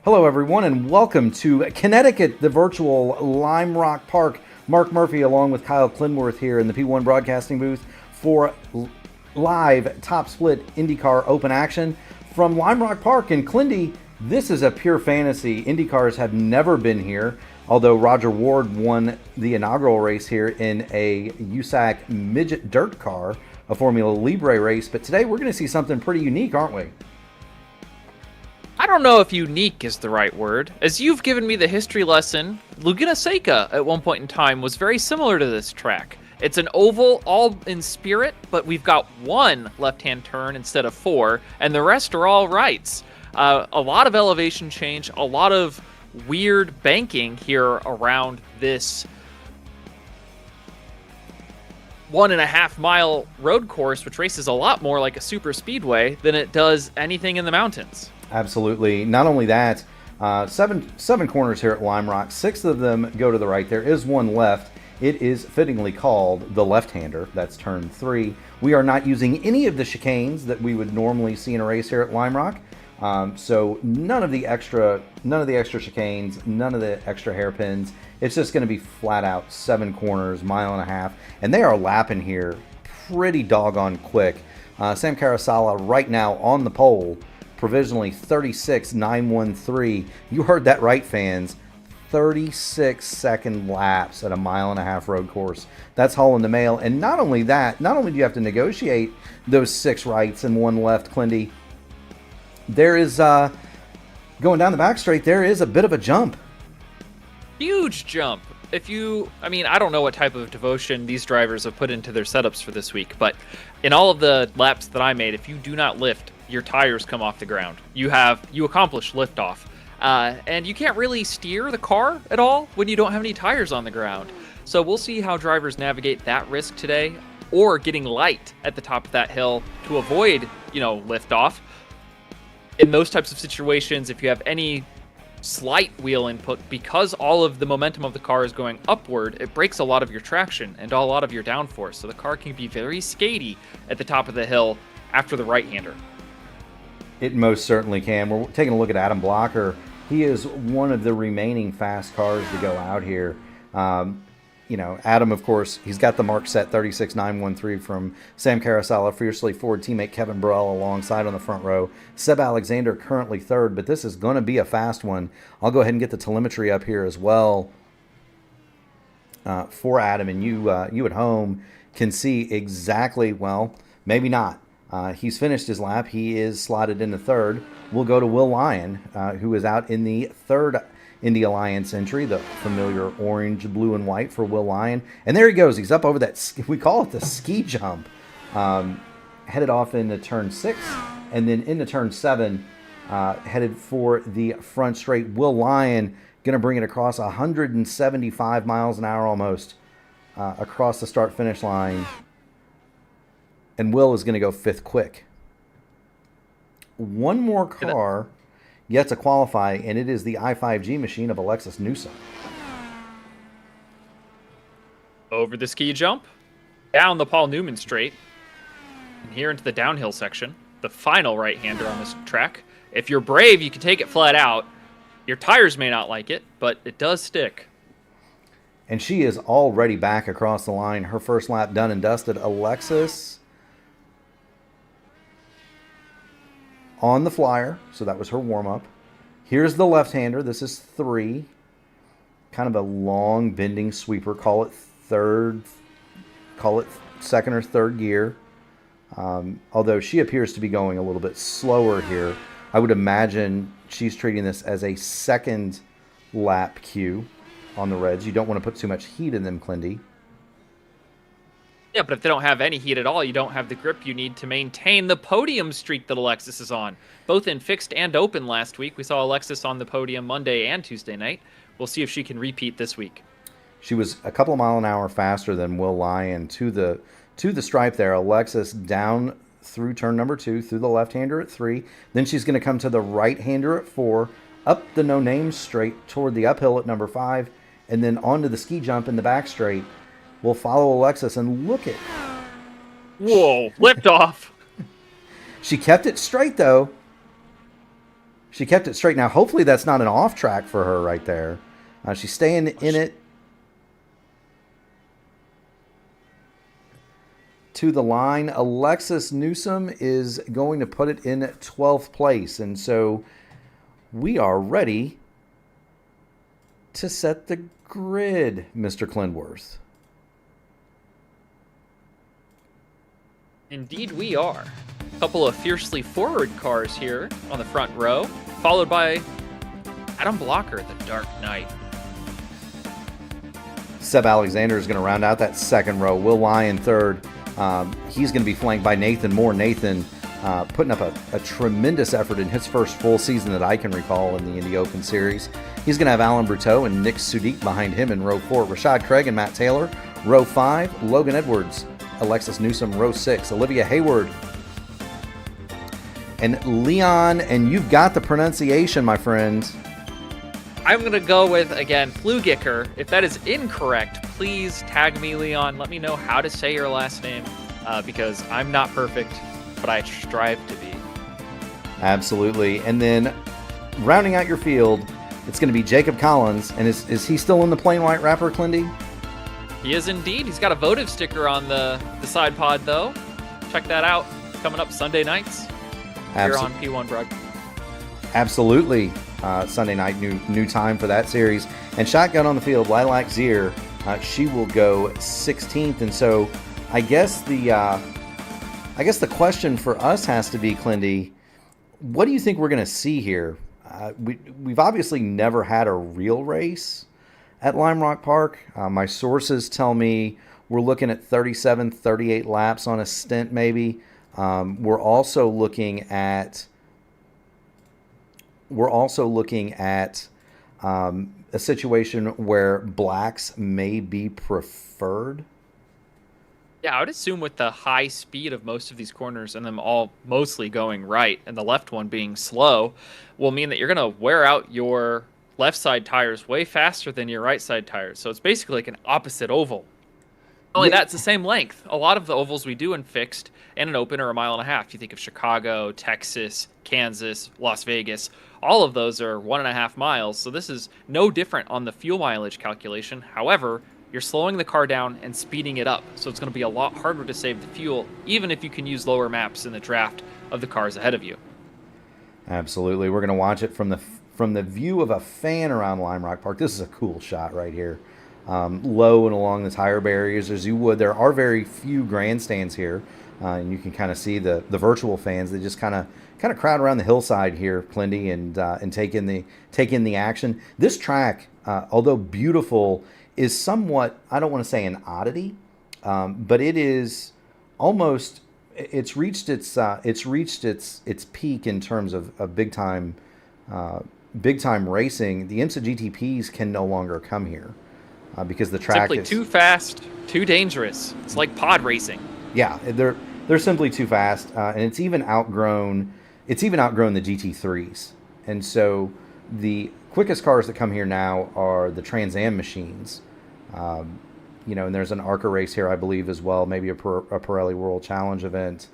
Hello, everyone, and welcome to Connecticut, the virtual Lime Rock Park. Mark Murphy, along with Kyle Clinworth, here in the P1 broadcasting booth for live top split IndyCar open action from Lime Rock Park in Clindy. This is a pure fantasy. IndyCars have never been here, although Roger Ward won the inaugural race here in a USAC midget dirt car, a Formula Libre race. But today we're going to see something pretty unique, aren't we? I don't know if unique is the right word. As you've given me the history lesson, Laguna Seca at one point in time was very similar to this track. It's an oval, all in spirit, but we've got one left-hand turn instead of four, and the rest are all rights. A lot of elevation change, a lot of weird banking here around this 1.5 mile road course, which races a lot more like a super speedway than it does anything in the mountains. Absolutely. Not only that, seven corners here at Lime Rock. 6 of them go to the right. There is one left. It is fittingly called the left-hander. That's turn 3. We are not using any of the chicanes that we would normally see in a race here at Lime Rock. So none of the extra chicanes, none of the extra hairpins. It's just going to be flat out 7 corners, 1.5 miles, and they are lapping here pretty doggone quick. Sam Carasala right now on the pole, provisionally 36.913. You heard that right, fans. 36-second laps at a 1.5 mile road course. That's hauling the mail. And not only that, not only do you have to negotiate those 6 rights and 1 left, Clindy, there is, going down the back straight, there is a bit of a jump. Huge jump. I don't know what type of devotion these drivers have put into their setups for this week, but in all of the laps that I made, if you do not lift, your tires come off the ground. You accomplish liftoff. And you can't really steer the car at all when you don't have any tires on the ground. So we'll see how drivers navigate that risk today, or getting light at the top of that hill to avoid, liftoff. In those types of situations, if you have any slight wheel input, because all of the momentum of the car is going upward, it breaks a lot of your traction and a lot of your downforce. So the car can be very skatey at the top of the hill after the right-hander. It most certainly can. We're taking a look at Adam Blocker. He is one of the remaining fast cars to go out here. Adam, of course, he's got the mark set 36.913 from Sam Carasala, fiercely Ford teammate Kevin Burrell alongside on the front row. Seb Alexander currently third, but this is going to be a fast one. I'll go ahead and get the telemetry up here as well for Adam, and you at home can see exactly, well, maybe not. He's finished his lap. He is slotted into third. We'll go to Will Lyon, who is out in the third Indy Alliance entry, the familiar orange, blue, and white for Will Lyon. And there he goes. He's up over that, we call it the ski jump, headed off into turn 6, and then into turn 7, headed for the front straight. Will Lyon going to bring it across 175 miles an hour almost across the start-finish line. And Will is going to go 5th quick. One more car yet to qualify, and it is the i5G machine of Alexis Newsom. Over the ski jump, down the Paul Newman straight, and here into the downhill section, the final right-hander on this track. If you're brave, you can take it flat out. Your tires may not like it, but it does stick. And she is already back across the line. Her first lap done and dusted. Alexis on the flyer, so that was her warm-up. Here's the left-hander. This is 3. Kind of a long bending sweeper. Call it second or third gear. Although she appears to be going a little bit slower here. I would imagine she's treating this as a second lap cue on the Reds. You don't want to put too much heat in them, Clindy. Yeah, but if they don't have any heat at all, you don't have the grip you need to maintain the podium streak that Alexis is on. Both in fixed and open last week. We saw Alexis on the podium Monday and Tuesday night. We'll see if she can repeat this week. She was a couple of miles an hour faster than Will Lyon to the stripe there. Alexis down through turn number 2, through the left-hander at 3. Then she's going to come to the right-hander at 4, up the no-name straight toward the uphill at number 5, and then onto the ski jump in the back straight. We'll follow Alexis and look at... Whoa, lift off. She kept it straight, though. She kept it straight. Now, hopefully that's not an off track for her right there. She's staying in it to the line. Alexis Newsom is going to put it in 12th place. And so we are ready to set the grid, Mr. Clinworth. Indeed we are. A couple of fiercely forward cars here on the front row, followed by Adam Blocker, the Dark Knight. Seb Alexander is going to round out that second row. Will Lyon third. He's going to be flanked by Nathan Moore. Nathan putting up a tremendous effort in his first full season that I can recall in the Indy Open Series. He's going to have Alan Bruteau and Nick Sudik behind him in row 4. Rashad Craig and Matt Taylor. Row 5, Logan Edwards, Alexis Newsom. Row 6, Olivia Hayward. And Leon, and you've got the pronunciation, my friend. I'm going to go with, again, Flugicker. If that is incorrect, please tag me, Leon. Let me know how to say your last name, because I'm not perfect, but I strive to be. Absolutely. And then rounding out your field, it's going to be Jacob Collins. And is he still in the plain white wrapper, Clindy? He is indeed. He's got a votive sticker on the side pod, though. Check that out. Coming up Sunday nights here on P1 Broadcast. Absolutely. Sunday night, new time for that series. And shotgun on the field, Lilac Zier. She will go 16th. And so I guess the question for us has to be, Clindy, what do you think we're going to see here? We've obviously never had a real race at Lime Rock Park. My sources tell me we're looking at 37, 38 laps on a stint maybe. We're also looking at a situation where blacks may be preferred. Yeah, I would assume with the high speed of most of these corners and them all mostly going right and the left one being slow will mean that you're going to wear out your left side tires way faster than your right side tires. So it's basically like an opposite oval. Only that's the same length. A lot of the ovals we do in fixed and an open are 1.5 miles. You think of Chicago, Texas, Kansas, Las Vegas. All of those are 1.5 miles. So this is no different on the fuel mileage calculation. However, you're slowing the car down and speeding it up. So it's going to be a lot harder to save the fuel, even if you can use lower maps in the draft of the cars ahead of you. Absolutely. We're going to watch it from the view of a fan around Lime Rock Park. This is a cool shot right here. Low and along the tire barriers as you would. There are very few grandstands here, and you can kind of see the virtual fans. They just kind of crowd around the hillside here, Clindy, and take in the action. This track, although beautiful, is somewhat, I don't want to say an oddity, but it is almost, it's reached its peak in terms of big time racing. The IMSA GTPs can no longer come here. Because the track simply is too fast, too dangerous. It's like pod racing. Yeah, they're simply too fast, and it's even outgrown the GT3s. And so the quickest cars that come here now are the Trans Am machines. And there's an ARCA race here, I believe, as well, maybe a Pirelli World Challenge event.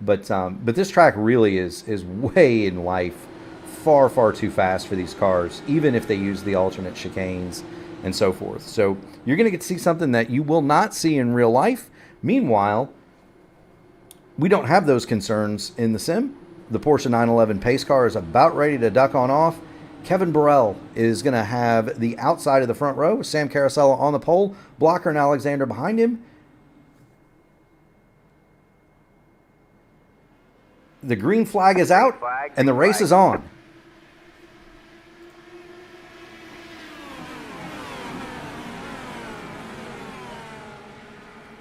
But this track really is way in life far, far too fast for these cars, even if they use the alternate chicanes and so forth. So you're going to get to see something that you will not see in real life. Meanwhile, we don't have those concerns in the sim. The Porsche 911 pace car is about ready to duck on off. Kevin Burrell is going to have the outside of the front row. Sam Carosella on the pole. Blocker and Alexander behind him. The green flag is out, and the race is on.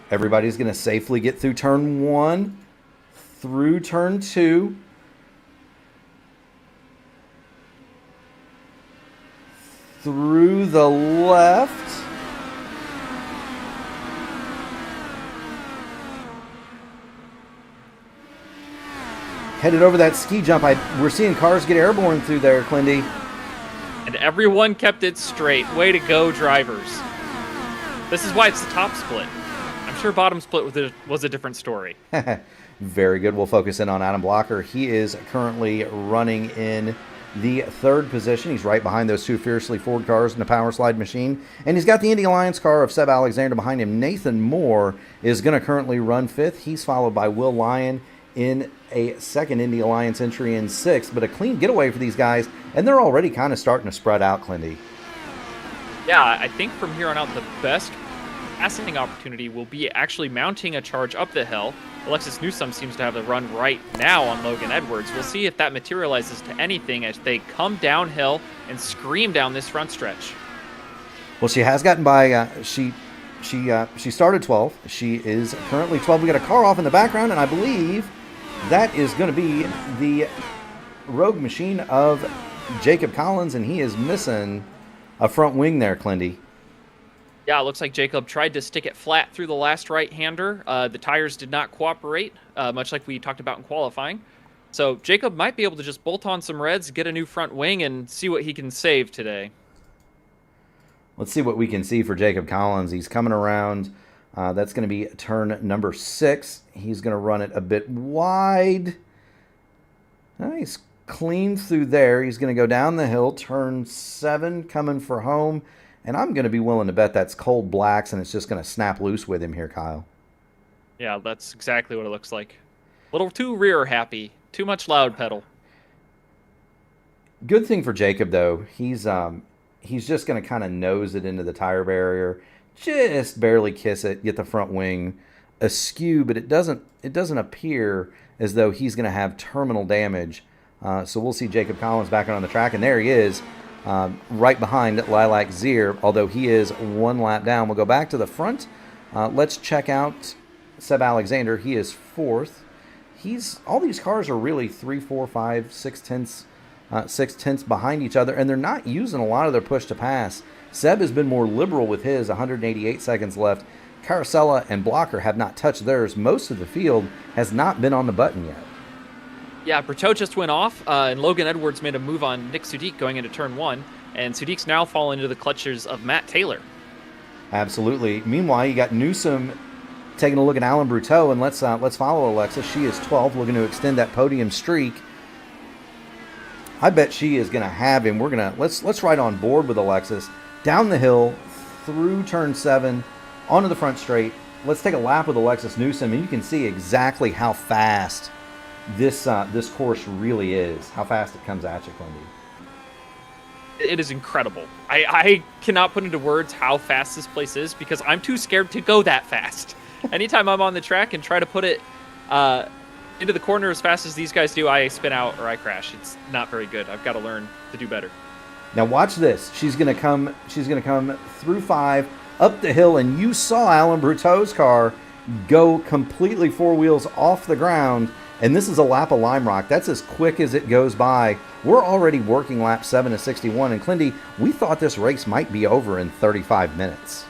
Everybody's going to safely get through turn 1, through turn 2. Through the left. Headed over that ski jump. We're seeing cars get airborne through there, Clindy. And everyone kept it straight. Way to go, drivers. This is why it's the top split. I'm sure bottom split was a different story. Very good. We'll focus in on Adam Blocker. He is currently running in the third position. He's right behind those two fiercely Ford cars in the power slide machine. And he's got the Indy Alliance car of Seb Alexander behind him. Nathan Moore is going to currently run fifth. He's followed by Will Lyon in a second Indy Alliance entry in sixth. But a clean getaway for these guys, and they're already kind of starting to spread out, Clindy. Yeah, I think from here on out, the best passing opportunity will be actually mounting a charge up the hill. Alexis Newsome seems to have the run right now on Logan Edwards. We'll see if that materializes to anything as they come downhill and scream down this front stretch. Well, she has gotten by. She started 12th. She is currently 12th. We got a car off in the background, and I believe that is going to be the rogue machine of Jacob Collins, and he is missing a front wing there, Clindy. Yeah, it looks like Jacob tried to stick it flat through the last right-hander. The tires did not cooperate, much like we talked about in qualifying. So Jacob might be able to just bolt on some reds, get a new front wing, and see what he can save today. Let's see what we can see for Jacob Collins. He's coming around. That's going to be turn number 6. He's going to run it a bit wide. Nice. Clean through there. He's going to go down the hill. Turn 7 coming for home. And I'm going to be willing to bet that's cold blacks, and it's just going to snap loose with him here, Kyle. Yeah, that's exactly what it looks like. A little too rear happy. Too much loud pedal. Good thing for Jacob, though. He's just going to kind of nose it into the tire barrier. Just barely kiss it. Get the front wing askew, but it doesn't appear as though he's going to have terminal damage. So we'll see Jacob Collins back on the track, and there he is. Right behind Lilac Zier, although he is one lap down. We'll go back to the front. Let's check out Seb Alexander. He is 4th. All these cars are really 3, 4, 5, 6 tenths behind each other, and they're not using a lot of their push to pass. Seb has been more liberal with his 188 seconds left. Carosella and Blocker have not touched theirs. Most of the field has not been on the button yet. Yeah, Bertot just went off, and Logan Edwards made a move on Nick Sudik going into turn 1, and Sudik's now fallen into the clutches of Matt Taylor. Absolutely. Meanwhile, you got Newsome taking a look at Alan Bertot, and let's follow Alexa. She is 12th, looking to extend that podium streak. I bet she is going to have him. Let's ride on board with Alexis down the hill through turn 7 onto the front straight. Let's take a lap with Alexis Newsome, and you can see exactly how fast this course really is, how fast it comes at you, Clindy. It is incredible. I cannot put into words how fast this place is because I'm too scared to go that fast. Anytime I'm on the track and try to put it into the corner as fast as these guys do, I spin out or I crash. It's not very good. I've got to learn to do better. Now watch this. She's gonna come through 5 up the hill, and you saw Alan Bertot's car go completely 4 wheels off the ground. And this is a lap of Lime Rock. That's as quick as it goes by. We're already working lap 7 to 61. And Clindy, we thought this race might be over in 35 minutes.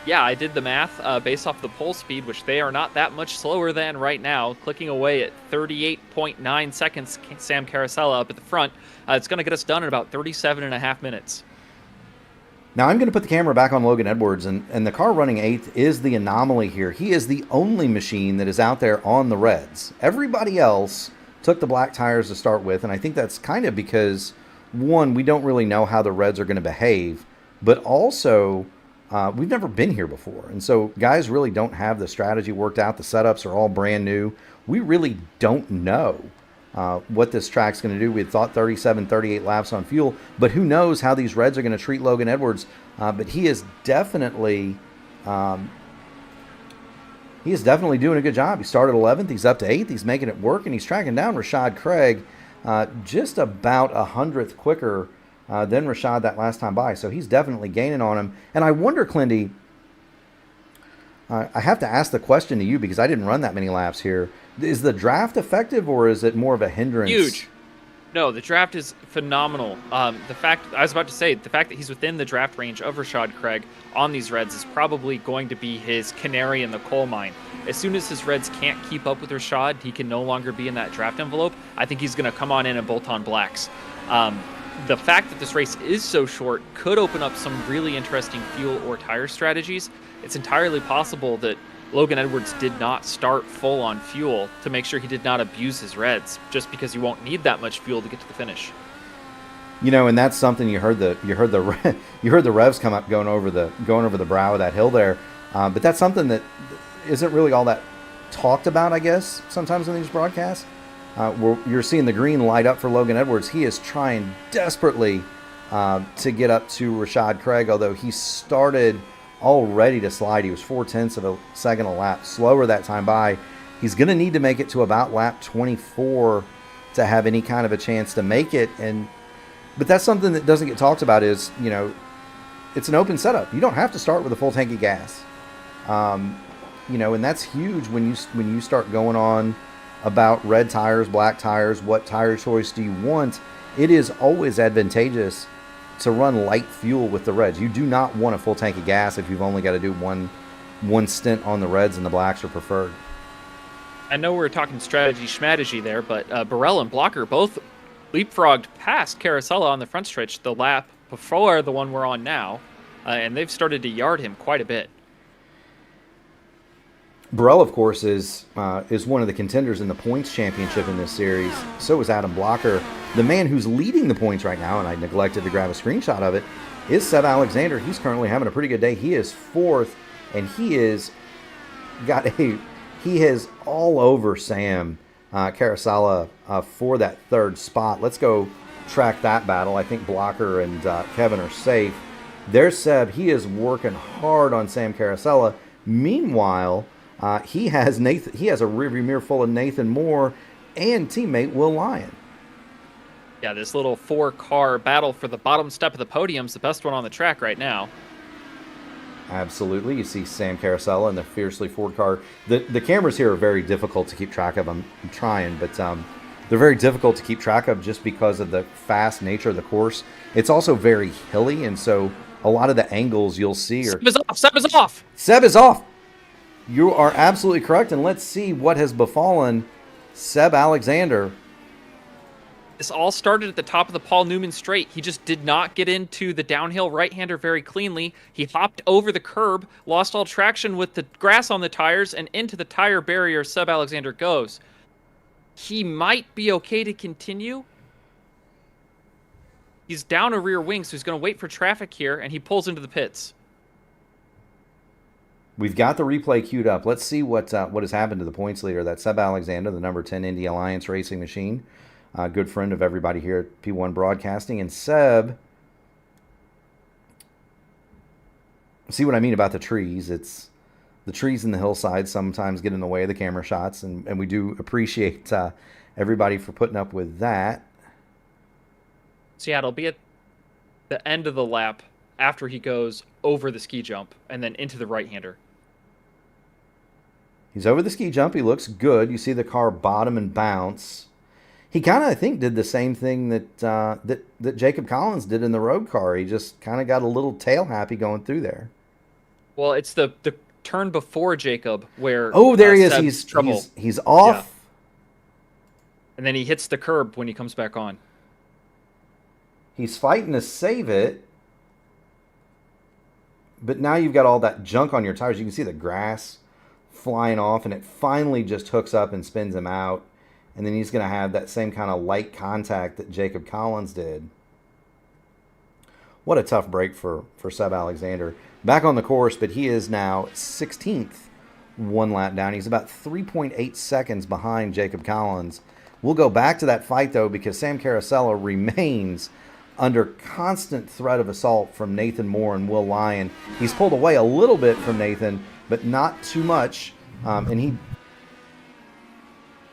Yeah, I did the math based off the pole speed, which they are not that much slower than right now. Clicking away at 38.9 seconds, Sam Carosella up at the front. It's going to get us done in about 37.5 minutes. Now I'm going to put the camera back on Logan Edwards, and the car running 8th is the anomaly here. He is the only machine that is out there on the reds. Everybody else took the black tires to start with, and I think that's kind of because, one, we don't really know how the reds are going to behave, but also we've never been here before. And so guys really don't have the strategy worked out. The setups are all brand new. We really don't know what this track's going to do. We had thought 37, 38 laps on fuel, but who knows how these reds are going to treat Logan Edwards. But he is definitely doing a good job. He started 11th. He's up to 8th. He's making it work, and he's tracking down Rashad Craig just about 100th quicker than Rashad that last time by. So he's definitely gaining on him. And I wonder, Clindy, I have to ask the question to you because I didn't run that many laps here. Is the draft effective, or is it more of a hindrance? Huge. No, the draft is phenomenal. The fact that he's within the draft range of Rashad Craig on these reds is probably going to be his canary in the coal mine. As soon as his reds can't keep up with Rashad, he can no longer be in that draft envelope. I think he's going to come on in and bolt on blacks. The fact that this race is so short could open up some really interesting fuel or tire strategies. It's entirely possible that Logan Edwards did not start full on fuel to make sure he did not abuse his reds, just because you won't need that much fuel to get to the finish. And that's something you heard you heard the revs come up going over the brow of that hill there, but that's something that isn't really all that talked about, I guess, sometimes in these broadcasts. Where you're seeing the green light up for Logan Edwards. He is trying desperately to get up to Rashad Craig, although he started all ready to slide. He was 0.4 of a second a lap slower that time by. He's going to need to make it to about lap 24 to have any kind of a chance to make it. But that's something that doesn't get talked about is, it's an open setup. You don't have to start with a full tank of gas. And that's huge when you start going on about red tires, black tires, what tire choice do you want. It is always advantageous to run light fuel with the reds. You do not want a full tank of gas if you've only got to do one stint on the reds and the blacks are preferred. I know we're talking strategy there, but Burrell and Blocker both leapfrogged past Carosella on the front stretch the lap before the one we're on now, and they've started to yard him quite a bit. Burrell, of course, is one of the contenders in the points championship in this series. So is Adam Blocker. The man who's leading the points right now, and I neglected to grab a screenshot of it, is Seb Alexander. He's currently having a pretty good day. He is fourth, and he is all over Sam Carosella for that third spot. Let's go track that battle. I think Blocker and Kevin are safe. There's Seb. He is working hard on Sam Carosella. Meanwhile, he has a rearview mirror full of Nathan Moore and teammate Will Lyon. Yeah, this little 4-car battle for the bottom step of the podium is the best one on the track right now. Absolutely. You see Sam Carosella in the fiercely Ford car. The cameras here are very difficult to keep track of. I'm trying, but they're very difficult to keep track of just because of the fast nature of the course. It's also very hilly, and so a lot of the angles you'll see are... Seb is off! Seb is off! Seb is off! You are absolutely correct, and let's see what has befallen Seb Alexander. This all started at the top of the Paul Newman straight. He just did not get into the downhill right-hander very cleanly. He hopped over the curb, lost all traction with the grass on the tires, and into the tire barrier Seb Alexander goes. He might be okay to continue. He's down a rear wing, so he's going to wait for traffic here, and he pulls into the pits. We've got the replay queued up. Let's see what has happened to the points leader. That's Seb Alexander, the number 10 Indy Alliance racing machine. Good friend of everybody here at P1 Broadcasting. And Seb, see what I mean about the trees? It's the trees in the hillside sometimes get in the way of the camera shots, and we do appreciate everybody for putting up with that. So yeah, it'll be at the end of the lap after he goes over the ski jump and then into the right-hander. He's over the ski jump. He looks good. You see the car bottom and bounce. He kind of, I think, did the same thing that Jacob Collins did in the road car. He just kind of got a little tail happy going through there. Well, it's the turn before Jacob where there he is. He's off. Yeah. And then he hits the curb when he comes back on. He's fighting to save it. But now you've got all that junk on your tires. You can see the grass flying off, and it finally just hooks up and spins him out. And then he's going to have that same kind of light contact that Jacob Collins did. What a tough break for Seb Alexander. Back on the course, but he is now 16th, one lap down. He's about 3.8 seconds behind Jacob Collins. We'll go back to that fight, though, because Sam Carosella remains under constant threat of assault from Nathan Moore and Will Lyon. He's pulled away a little bit from Nathan, but not too much. And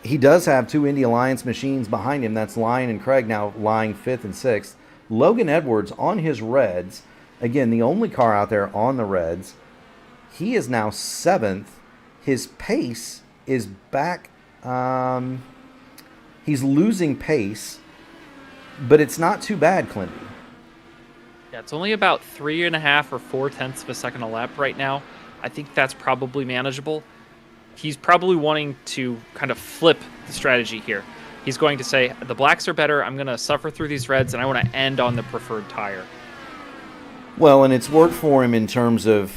he does have two Indy Alliance machines behind him. That's Lyon and Craig now lying 5th and 6th. Logan Edwards on his reds. Again, the only car out there on the reds. He is now 7th. His pace is back. He's losing pace, but it's not too bad, Clinton. Yeah, it's only about 3.5 or 0.4 of a second a lap right now. I think that's probably manageable. He's probably wanting to kind of flip the strategy here. He's going to say, the blacks are better, I'm going to suffer through these reds, and I want to end on the preferred tire. Well, and it's worked for him in terms of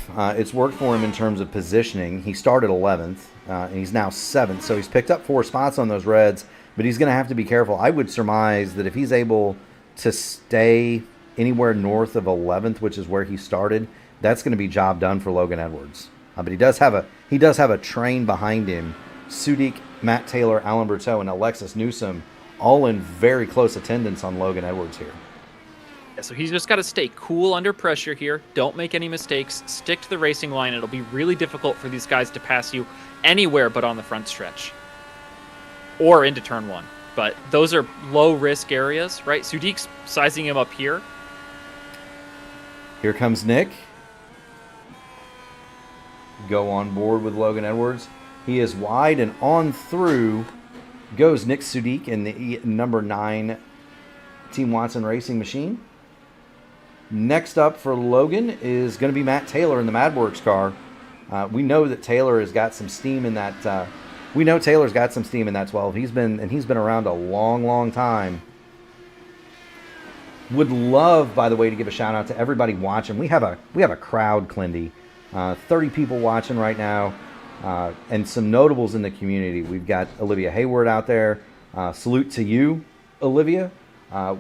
positioning. He started 11th, and he's now 7th, so he's picked up 4 spots on those reds, but he's going to have to be careful. I would surmise that if he's able to stay anywhere north of 11th, which is where he started, that's going to be job done for Logan Edwards. But he does have a train behind him. Sudik, Matt Taylor, Alan Berteau, and Alexis Newsom all in very close attendance on Logan Edwards here. Yeah, so he's just got to stay cool under pressure here. Don't make any mistakes. Stick to the racing line. It'll be really difficult for these guys to pass you anywhere but on the front stretch or into turn one. But those are low-risk areas, right? Sudik's sizing him up here. Here comes Nick. Go on board with Logan Edwards. He is wide, and on through goes Nick Sudik in the number 9 Team Watson Racing machine. Next up for Logan is going to be Matt Taylor in the MadWorks car. We know that Taylor has got some steam in that. We know Taylor's got some steam in that 12. He's been around a long, long time. Would love, by the way, to give a shout out to everybody watching. We have a crowd, Clindy. 30 people watching right now, and some notables in the community. We've got Olivia Hayward out there. Salute to you, Olivia.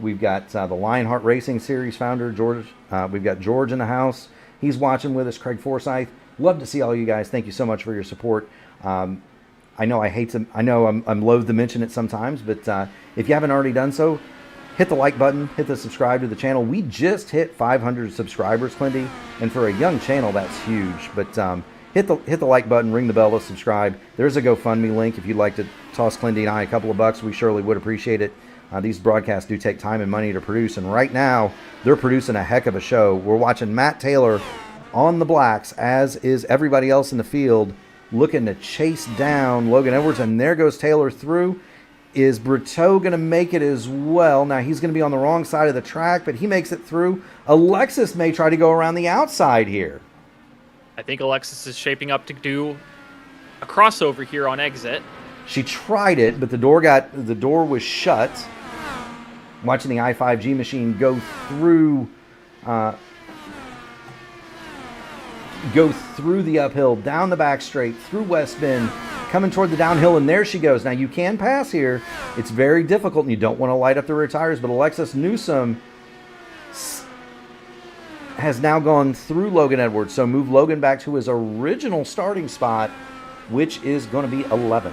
We've got the Lionheart Racing Series founder, George. We've got George in the house. He's watching with us. Craig Forsyth. Love to see all you guys. Thank you so much for your support. I know I'm loath to mention it sometimes, but if you haven't already done so, hit the like button, hit the subscribe to the channel. We just hit 500 subscribers, Clindy, and for a young channel, that's huge. But hit the like button, ring the bell to subscribe. There's a GoFundMe link if you'd like to toss Clindy and I a couple of bucks. We surely would appreciate it. These broadcasts do take time and money to produce, and right now they're producing a heck of a show. We're watching Matt Taylor on the blacks, as is everybody else in the field, looking to chase down Logan Edwards, and there goes Taylor through. Is Berteau going to make it as well? Now, he's going to be on the wrong side of the track, but he makes it through. Alexis may try to go around the outside here. I think Alexis is shaping up to do a crossover here on exit. She tried it, but the door was shut. Watching the i5G machine go through the uphill, down the back straight, through West Bend, coming toward the downhill, and there she goes. Now, you can pass here. It's very difficult, and you don't want to light up the rear tires, but Alexis Newsom has now gone through Logan Edwards, so move Logan back to his original starting spot, which is going to be 11th.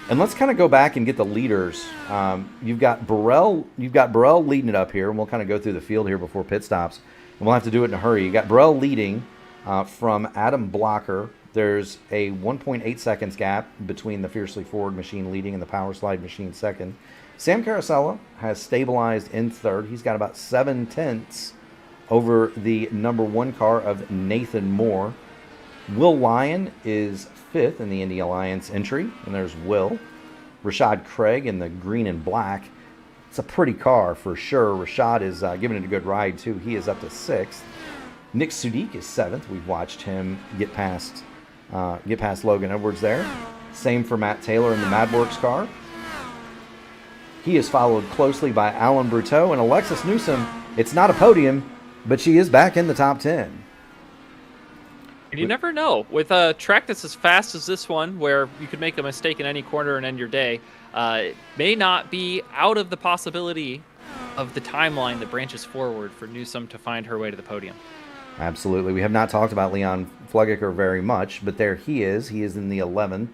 And let's kind of go back and get the leaders. You've got Burrell leading it up here, and we'll kind of go through the field here before pit stops. And we'll have to do it in a hurry. You got Burrell leading from Adam Blocker. There's a 1.8 seconds gap between the Fiercely Forward machine leading and the Power Slide machine second. Sam Carosella has stabilized in third. He's got about 7/10 over the number 1 car of Nathan Moore. Will Lyon is 5th in the Indy Alliance entry, and there's Will. Rashad Craig in the green and black. It's a pretty car for sure. Rashad is giving it a good ride too. He is up to 6th. Nick Sudik is 7th. We've watched him get past Logan Edwards there. Same for Matt Taylor in the MadWorks car. He is followed closely by Alan Berteau and Alexis Newsom. It's not a podium, but she is back in the top 10. And you never know. With a track that's as fast as this one, where you could make a mistake in any corner and end your day, it may not be out of the possibility of the timeline that branches forward for Newsom to find her way to the podium. Absolutely. We have not talked about Leon Flugiker very much, but there he is. He is in the 11th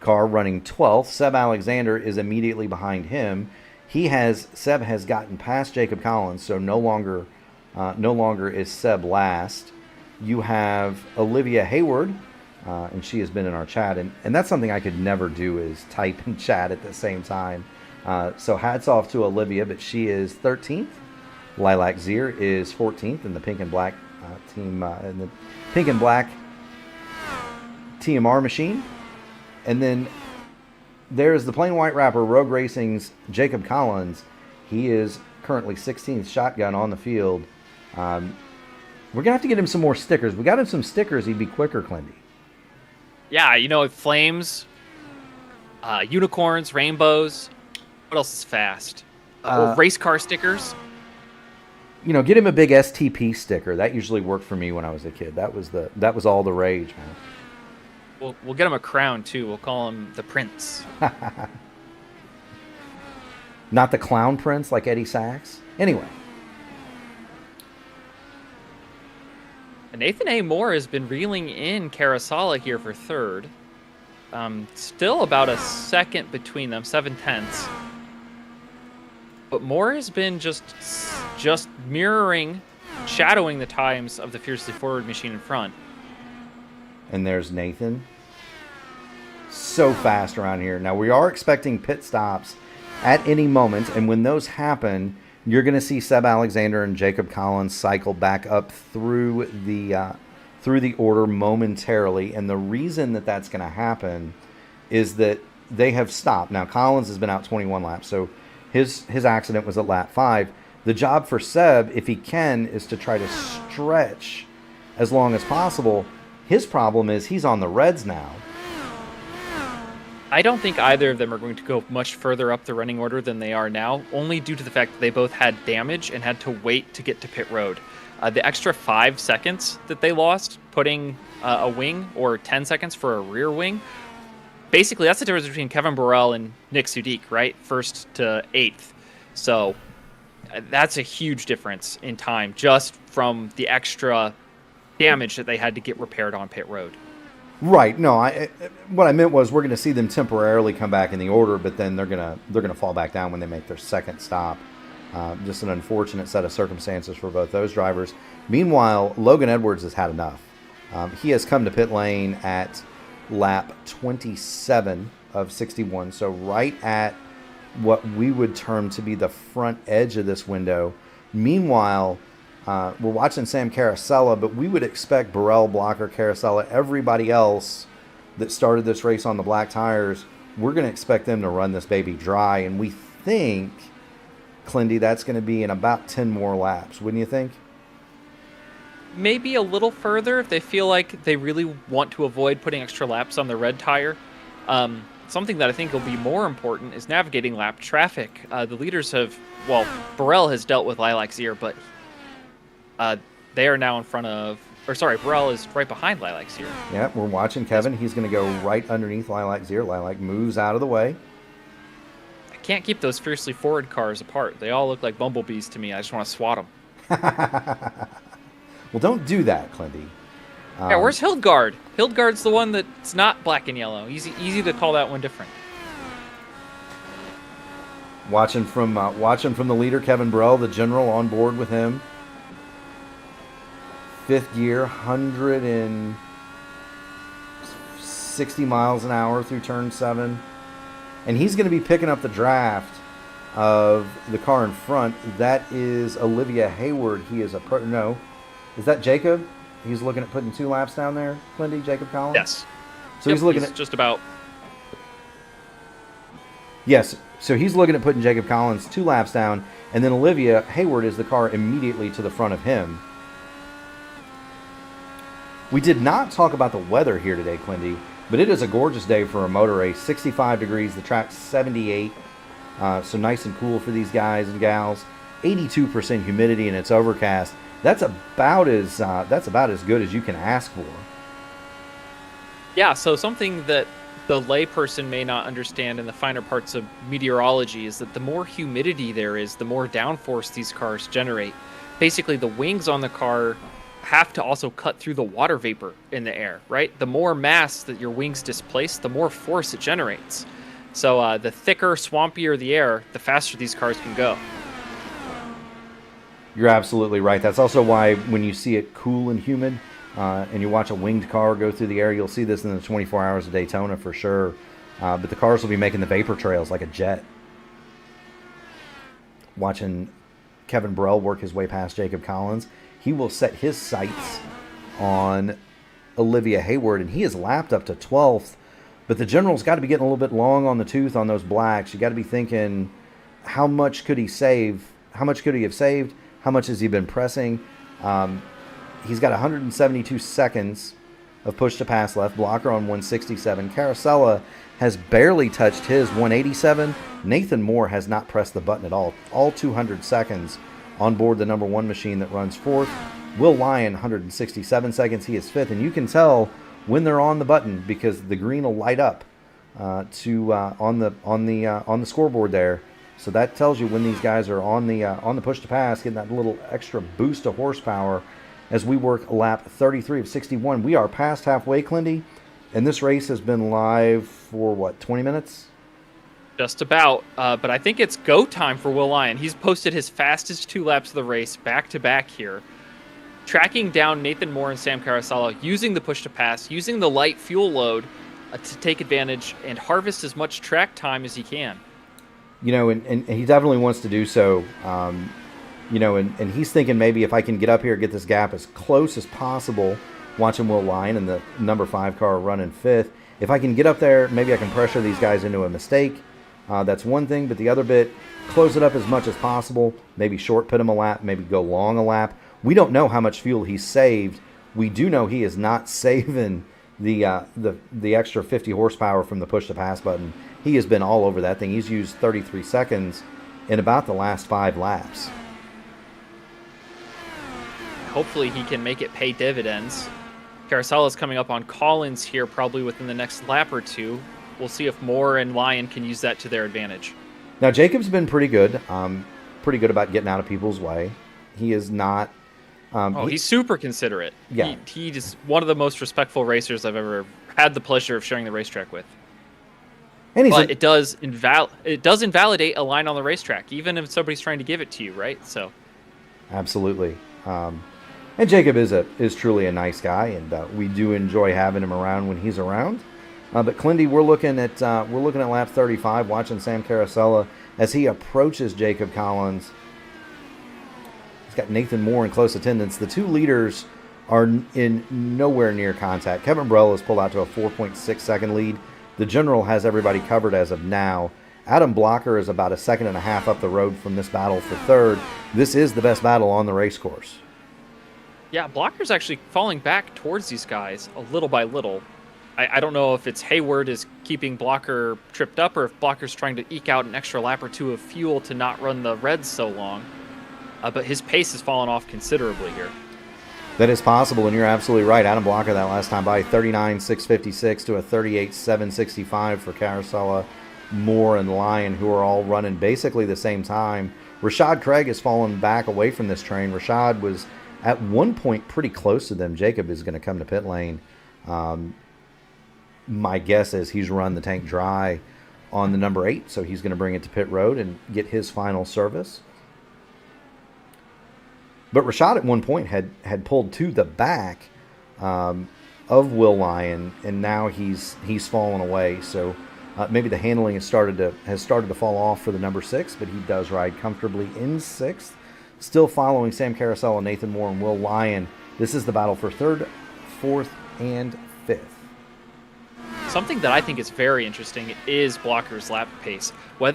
car running 12th. Seb Alexander is immediately behind him. Seb has gotten past Jacob Collins, so no longer is Seb last. You have Olivia Hayward, and she has been in our chat, and that's something I could never do, is type and chat at the same time. So hats off to Olivia, but she is 13th. Lilac Zier is 14th in the pink and black TMR machine. And then there's the plain white wrapper, Rogue Racing's Jacob Collins. He is currently 16th shotgun on the field. We're going to have to get him some more stickers. We got him some stickers. He'd be quicker, Clindy. Yeah, flames, unicorns, rainbows. What else is fast? Race car stickers. Get him a big STP sticker. That usually worked for me when I was a kid. That was all the rage, man. We'll get him a crown too. We'll call him the Prince. Not the Clown Prince like Eddie Sachs. Anyway. And Nathan A. Moore has been reeling in Carousala here for third. Still about a second between them, 7/10. But Moore has been just mirroring, shadowing the times of the fiercely forward machine in front. And there's Nathan. So fast around here. Now, we are expecting pit stops at any moment, and when those happen, you're going to see Seb Alexander and Jacob Collins cycle back up through the order momentarily. And the reason that that's going to happen is that they have stopped. Now, Collins has been out 21 laps, so his accident was at lap 5. The job for Seb, if he can, is to try to stretch as long as possible. His problem is he's on the reds now. I don't think either of them are going to go much further up the running order than they are now, only due to the fact that they both had damage and had to wait to get to pit road. The extra 5 seconds that they lost putting a wing, or 10 seconds for a rear wing, basically that's the difference between Kevin Burrell and Nick Sudik, right? 1st to 8th. So that's a huge difference in time just from the extra damage that they had to get repaired on pit road. Right. No, what I meant was we're going to see them temporarily come back in the order, but then they're gonna fall back down when they make their second stop. Just an unfortunate set of circumstances for both those drivers. Meanwhile, Logan Edwards has had enough. He has come to pit lane at lap 27 of 61, so right at what we would term to be the front edge of this window. Meanwhile, we're watching Sam Carosella, but we would expect Burrell, Blocker, Carosella, everybody else that started this race on the black tires, we're going to expect them to run this baby dry. And we think, Clindy, that's going to be in about 10 more laps. Wouldn't you think? Maybe a little further if they feel like they really want to avoid putting extra laps on the red tire. Something that I think will be more important is navigating lap traffic. The leaders Burrell has dealt with Lilac's ear, but they are now in front of, Burrell is right behind Lilac's ear. Yeah, we're watching Kevin. He's going to go right underneath Lilac's ear. Lilac moves out of the way. I can't keep those fiercely forward cars apart. They all look like bumblebees to me. I just want to swat them. Well, don't do that, Clindy. Yeah, where's Hildegard? Hildegard's the one that's not black and yellow. Easy to call that one different. Watching from the leader, Kevin Burrell, the general, on board with him. 5th gear, 160 miles an hour through turn 7. And he's going to be picking up the draft of the car in front. That is Olivia Hayward. He is no. Is that Jacob? He's looking at putting 2 laps down there, Clindy, Jacob Collins? Yes. So he's looking at just about. Yes. So he's looking at putting Jacob Collins 2 laps down, and then Olivia Hayward is the car immediately to the front of him. We did not talk about the weather here today, Clindy, but it is a gorgeous day for a motor race. 65 degrees, the track's 78, so nice and cool for these guys and gals. 82% humidity, and it's overcast. That's about as good as you can ask for. Yeah, so something that the layperson may not understand in the finer parts of meteorology is that the more humidity there is, the more downforce these cars generate. Basically, the wings on the car have to also cut through the water vapor in the air, right? The more mass that your wings displace, the more force it generates. So the thicker, swampier the air, the faster these cars can go. You're absolutely right. That's also why when you see it cool and humid and you watch a winged car go through the air, you'll see this in the 24 hours of Daytona for sure. But the cars will be making the vapor trails like a jet. Watching Kevin Burrell work his way past Jacob Collins, he will set his sights on Olivia Hayward, and he has lapped up to 12th. But the general's got to be getting a little bit long on the tooth on those blacks. You got to be thinking, how much could he save? How much could he have saved? How much has he been pressing? He's got 172 seconds of push to pass left. Blocker on 167. Carosella has barely touched his 187. Nathan Moore has not pressed the button at all. All 200 seconds on board the #1 machine that runs 4th. Will Lyon, 167 seconds. He is 5th. And you can tell when they're on the button, because the green will light up on the scoreboard there. So that tells you when these guys are on the push to pass, getting that little extra boost of horsepower as we work lap 33 of 61. We are past halfway, Clindy, and this race has been live for, what, 20 minutes? Just about, but I think it's go time for Will Lyon. He's posted his fastest 2 laps of the race back-to-back here, tracking down Nathan Moore and Sam Carasala, using the push to pass, using the light fuel load to take advantage and harvest as much track time as he can. You know, and he definitely wants to do so. You know, and he's thinking maybe if I can get up here, get this gap as close as possible, watching Will Lyon and the number 5 car running 5th. If I can get up there, maybe I can pressure these guys into a mistake. That's one thing, but the other bit, close it up as much as possible, maybe short pit him a lap, maybe go long a lap. We don't know how much fuel he's saved. We do know he is not saving the extra 50 horsepower from the push-to-pass button. He has been all over that thing. He's used 33 seconds in about the last 5 laps. Hopefully he can make it pay dividends. Carasala's coming up on Collins here probably within the next lap or two. We'll see if Moore and Lyon can use that to their advantage. Now, Jacob's been pretty good about getting out of people's way. He is not... he's super considerate. Yeah. He is one of the most respectful racers I've ever had the pleasure of sharing the racetrack with. And but it does invalidate a line on the racetrack, even if somebody's trying to give it to you, right? So, absolutely. And Jacob is truly a nice guy, and we do enjoy having him around when he's around. But Clindy, we're looking at lap 35, watching Sam Carasala as he approaches Jacob Collins. He's got Nathan Moore in close attendance. The 2 leaders are in nowhere near contact. Kevin Burrell has pulled out to a 4.6 second lead. The general has everybody covered as of now. Adam Blocker is about a second and a half up the road from this battle for 3rd. This is the best battle on the race course. Yeah, Blocker's actually falling back towards these guys a little by little. I don't know if it's Hayward is keeping Blocker tripped up or if Blocker's trying to eke out an extra lap or 2 of fuel to not run the reds so long. But his pace has fallen off considerably here. That is possible, and you're absolutely right. Adam Blocker that last time by 39.656 to a 38.765 for Carasala, Moore, and Lyon, who are all running basically the same time. Rashad Craig has fallen back away from this train. Rashad was at one point pretty close to them. Jacob is going to come to pit lane. My guess is he's run the tank dry on the number 8, so he's going to bring it to pit road and get his final service. But Rashad at one point had pulled to the back of Will Lyon, and now he's fallen away. So maybe the handling has started to fall off for the number 6, but he does ride comfortably in 6th. Still following Sam Carasala, Nathan Moore, and Will Lyon. This is the battle for 3rd, 4th, and 5th. Something that I think is very interesting is Blocker's lap pace.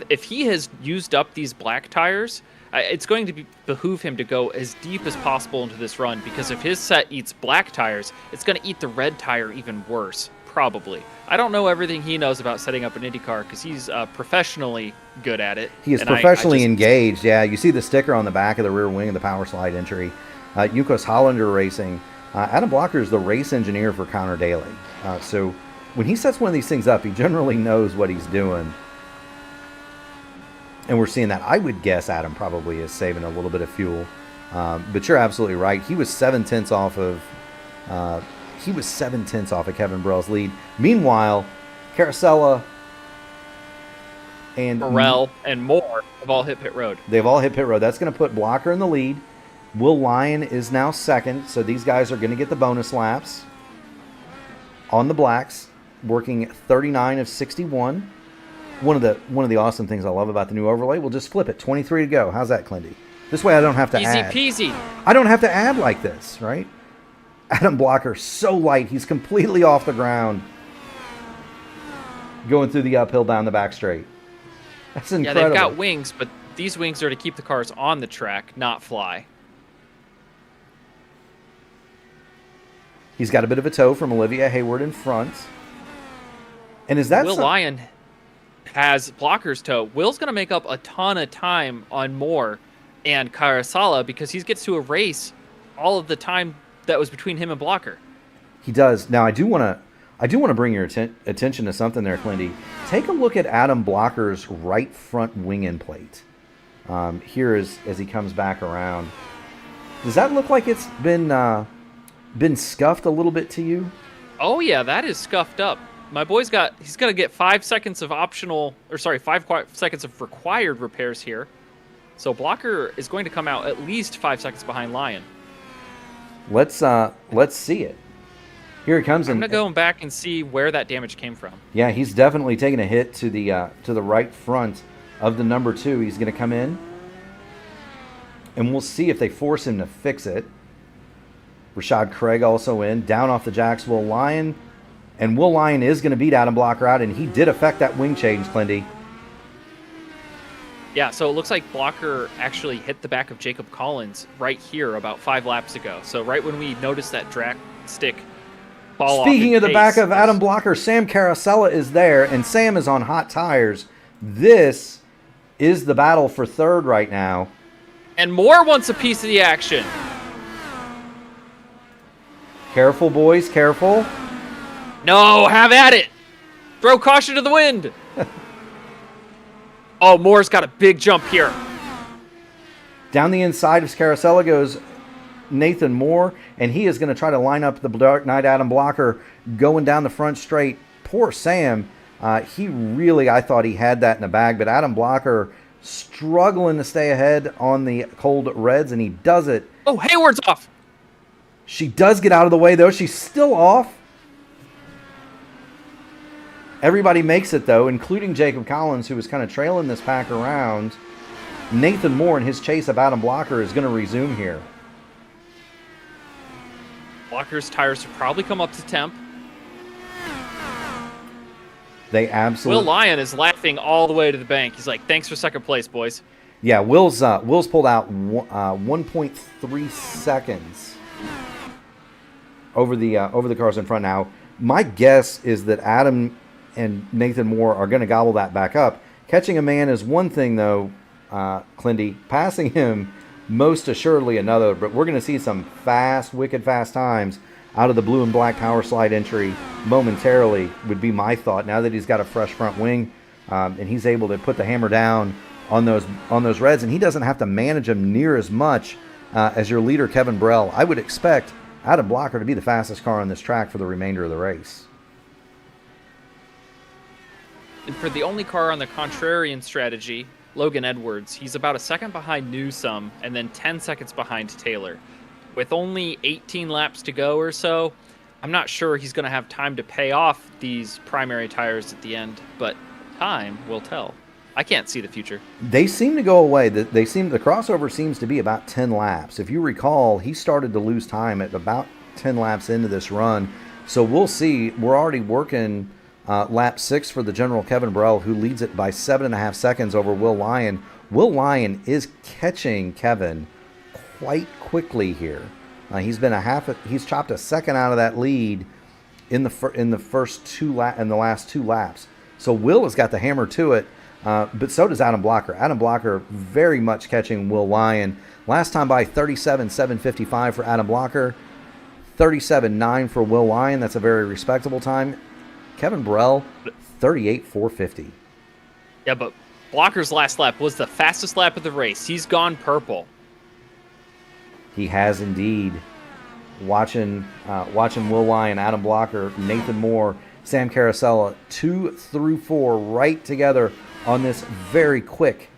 If he has used up these black tires, it's going to behoove him to go as deep as possible into this run, because if his set eats black tires, it's going to eat the red tire even worse, probably. I don't know everything he knows about setting up an IndyCar because he's professionally good at it. He is professionally engaged, yeah. You see the sticker on the back of the rear wing of the power slide entry. Yukos Hollander Racing. Adam Blocker is the race engineer for Connor Daly. So when he sets one of these things up, he generally knows what he's doing. And we're seeing that. I would guess Adam probably is saving a little bit of fuel. But you're absolutely right. He was 7/10 off of Kevin Burrell's lead. Meanwhile, Carasala and Burrell and Moore have all hit pit road. They've all hit pit road. That's going to put Blocker in the lead. Will Lyon is now 2nd, so these guys are going to get the bonus laps on the blacks, working 39 of 61. One of the awesome things I love about the new overlay, we'll just flip it. 23 to go. How's that, Clindy? This way I don't have to add. Easy peasy. I don't have to add like this, right? Adam Blocker, so light. He's completely off the ground. Going through the uphill down the back straight. That's incredible. Yeah, they've got wings, but these wings are to keep the cars on the track, not fly. He's got a bit of a toe from Olivia Hayward in front. And is that Will Lyon has Blocker's toe. Will's going to make up a ton of time on Moore and Carasala because he gets to erase all of the time that was between him and Blocker. He does. Now, I do want to bring your attention to something there, Clindy. Take a look at Adam Blocker's right front wing end plate. Here as he comes back around. Does that look like it's been scuffed a little bit to you? Oh yeah, that is scuffed up. My boy's he's got to get 5 seconds of 5 seconds of required repairs here. So Blocker is going to come out at least 5 seconds behind Lion. Let's see it. Here he comes. I'm gonna go back and see where that damage came from. Yeah, he's definitely taking a hit to the right front of the number 2. He's gonna come in, and we'll see if they force him to fix it. Rashad Craig also in, down off the jacks. Will Lion, and Will Lion is gonna beat Adam Blocker out, and he did affect that wing change, Clindy. Yeah, so it looks like Blocker actually hit the back of Jacob Collins right here about 5 laps ago. So right when we noticed that drag stick fall off. Speaking of the back of Adam Blocker, Sam Carosella is there, and Sam is on hot tires. This is the battle for third right now. And Moore wants a piece of the action. Careful, boys, careful. No, have at it. Throw caution to the wind. Oh, Moore's got a big jump here. Down the inside of Carosella goes Nathan Moore, and he is going to try to line up the Dark Knight Adam Blocker going down the front straight. Poor Sam. He really, I thought he had that in the bag, but Adam Blocker struggling to stay ahead on the cold reds, and he does it. Oh, Hayward's off. She does get out of the way, though. She's still off. Everybody makes it, though, including Jacob Collins, who was kind of trailing this pack around. Nathan Moore and his chase of Adam Blocker is going to resume here. Blocker's tires have probably come up to temp. They absolutely... Will Lion is laughing all the way to the bank. He's like, thanks for second place, boys. Yeah, Will's pulled out 1.3 seconds over the cars in front now. My guess is that Adam and Nathan Moore are going to gobble that back up. Catching a man is one thing, though, Clindy. Passing him, most assuredly another. But we're going to see some fast, wicked fast times out of the blue and black power slide entry momentarily, would be my thought. Now that he's got a fresh front wing and he's able to put the hammer down on those reds, and he doesn't have to manage them near as much as your leader, Kevin Brell. I would expect Adam Blocker to be the fastest car on this track for the remainder of the race. And for the only car on the contrarian strategy, Logan Edwards, he's about a second behind Newsome and then 10 seconds behind Taylor. With only 18 laps to go or so, I'm not sure he's going to have time to pay off these primary tires at the end, but time will tell. I can't see the future. They seem to go away. The crossover seems to be about 10 laps. If you recall, he started to lose time at about 10 laps into this run. So we'll see. We're already working lap 6 for the general Kevin Burrell, who leads it by 7.5 seconds over Will Lyon. Will Lyon is catching Kevin quite quickly here. He's chopped a second out of that lead in the last 2 laps. So Will has got the hammer to it, but so does Adam Blocker. Adam Blocker very much catching Will Lyon. Last time by 37.755 for Adam Blocker, 37.9 for Will Lyon. That's a very respectable time. Kevin Burrell, 38.450. Yeah, but Blocker's last lap was the fastest lap of the race. He's gone purple. He has indeed. Watching Will Lyon, Adam Blocker, Nathan Moore, Sam Carosella, 2 through 4 right together on this very quick,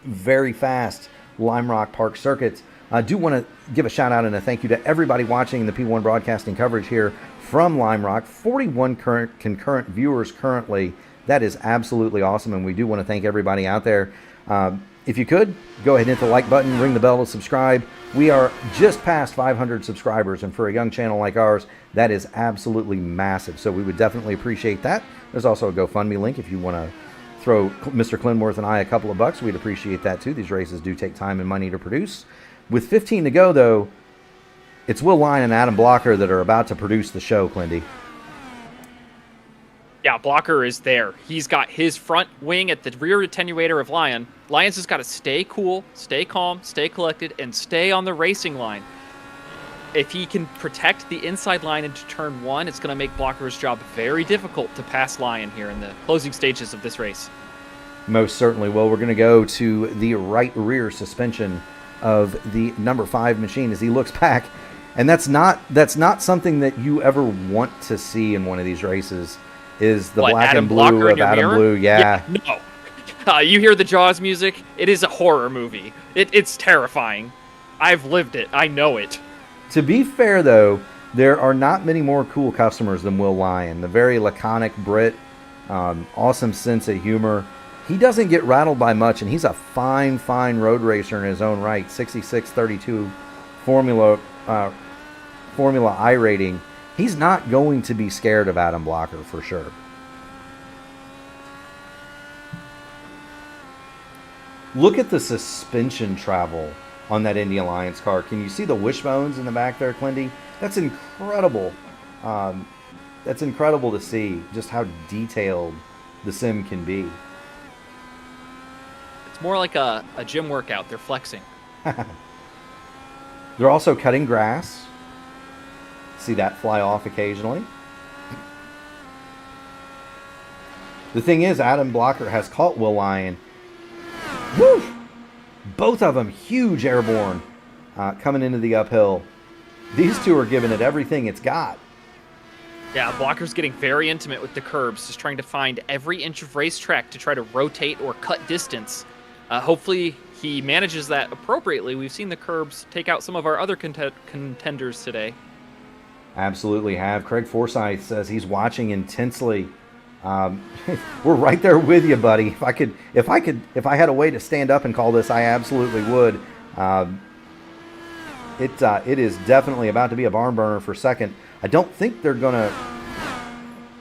very fast Lime Rock Park circuit. I do want to give a shout out and a thank you to everybody watching the P1 broadcasting coverage here from Lime Rock. 41 concurrent viewers currently. That is absolutely awesome, and we do want to thank everybody out there. If you could, go ahead and hit the like button, ring the bell to subscribe. We are just past 500 subscribers, and for a young channel like ours, that is absolutely massive. So we would definitely appreciate that. There's also a GoFundMe link if you want to throw Mr. Clinworth and I a couple of bucks. We'd appreciate that too. These races do take time and money to produce. With 15 to go, though, it's Will Lyon and Adam Blocker that are about to produce the show, Clindy. Yeah, Blocker is there. He's got his front wing at the rear attenuator of Lyon. Lyon's just got to stay cool, stay calm, stay collected, and stay on the racing line. if he can protect the inside line into turn 1, it's going to make Blocker's job very difficult to pass Lion here in the closing stages of this race. Most certainly. Well, we're going to go to the right rear suspension of the number 5 machine as he looks back. And that's not something that you ever want to see in one of these races, is the black Adam and blue of Adam mirror? Blue. Yeah. No. You hear the Jaws music? It is a horror movie. It's terrifying. I've lived it. I know it. To be fair, though, there are not many more cool customers than Will Lyon. The very laconic Brit, awesome sense of humor. He doesn't get rattled by much, and he's a fine road racer in his own right. 66.32 Formula I rating. He's not going to be scared of Adam Blocker for sure. Look at the suspension travel on that Indy Alliance car. Can you see the wishbones in the back there, Clindy? That's incredible. That's incredible to see just how detailed the sim can be. It's more like a gym workout. They're flexing. They're also cutting grass. See that fly off occasionally. The thing is, Adam Blocker has caught Will Lyon. Woo! Both of them huge airborne coming into the uphill. These two are giving it everything it's got. Yeah, Blocker's getting very intimate with the curbs, just trying to find every inch of racetrack to try to rotate or cut distance. Hopefully he manages that appropriately. We've seen the curbs take out some of our other contenders today. Absolutely have. Craig Forsyth says he's watching intensely. We're right there with you, buddy. If I had a way to stand up and call this, I absolutely would. It is definitely about to be a barn burner for second. I don't think they're gonna.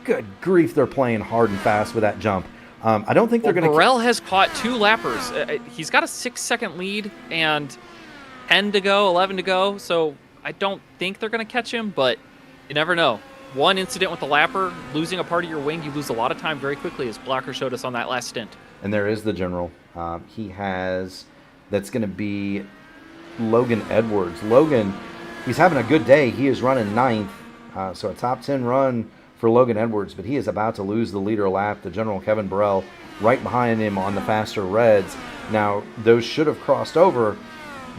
Good grief, they're playing hard and fast with that jump. I don't think they're gonna. Burrell has caught 2 lappers. He's got a 6-second lead and 10 to go, 11 to go. So I don't think they're gonna catch him, but you never know. One incident with the lapper, losing a part of your wing, you lose a lot of time very quickly, as Blocker showed us on that last stint. And there is the general. That's going to be Logan Edwards. Logan, he's having a good day. He is running 9th, so a top 10 run for Logan Edwards, but he is about to lose the leader lap. The general, Kevin Burrell, right behind him on the faster reds. Now, those should have crossed over,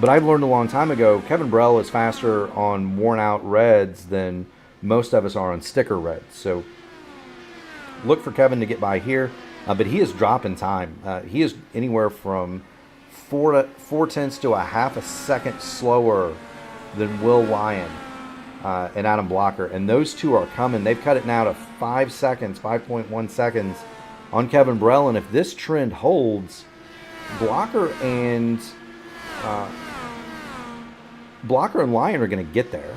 but I've learned a long time ago, Kevin Burrell is faster on worn-out reds than most of us are on sticker reds. So look for Kevin to get by here, but he is dropping time. He is anywhere from 4/10 to a half a second slower than Will Lyon and Adam Blocker, and those two are coming. They've cut it now to 5 seconds, 5.1 seconds on Kevin Burrell, and if this trend holds, Blocker and Lyon are going to get there.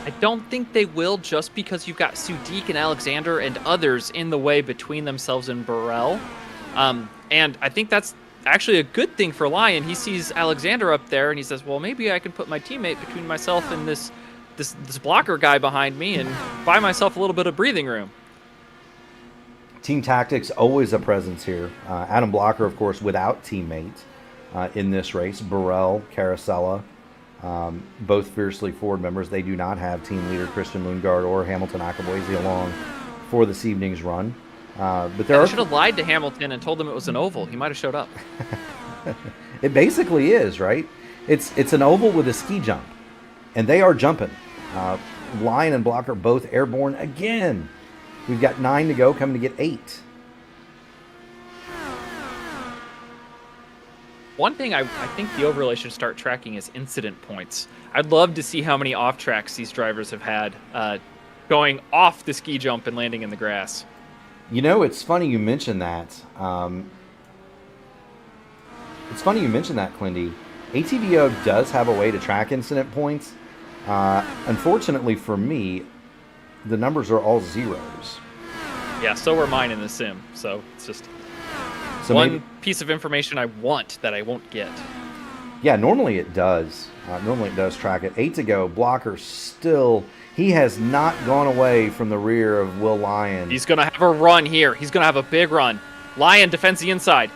I don't think they will, just because you've got Sudik and Alexander and others in the way between themselves and Burrell. And I think that's actually a good thing for Lyon. He sees Alexander up there and he says, well, maybe I can put my teammate between myself and this Blocker guy behind me and buy myself a little bit of breathing room. Team tactics, always a presence here. Adam Blocker, of course, without teammates in this race. Burrell, Carosella, both fiercely Ford members. They do not have team leader Christian Lundgaard or Hamilton Akaboise along for this evening's run. But I should have lied to Hamilton and told him it was an oval. He might have showed up. It basically is, right? It's an oval with a ski jump, and they are jumping. Lyon and Blocker both airborne again. We've got 9 to go, coming to get 8. One thing I think the overlay should start tracking is incident points. I'd love to see how many off tracks these drivers have had going off the ski jump and landing in the grass. You know, it's funny you mentioned that. Clindy. ATVO does have a way to track incident points. Unfortunately for me, the numbers are all zeros. Yeah, so were mine in the sim. So it's just one piece of information I want that I won't get. Yeah, normally it does. Normally it does track it. 8 to go. Blocker still. He has not gone away from the rear of Will Lyon. He's going to have a run here. He's going to have a big run. Lyon defends the inside.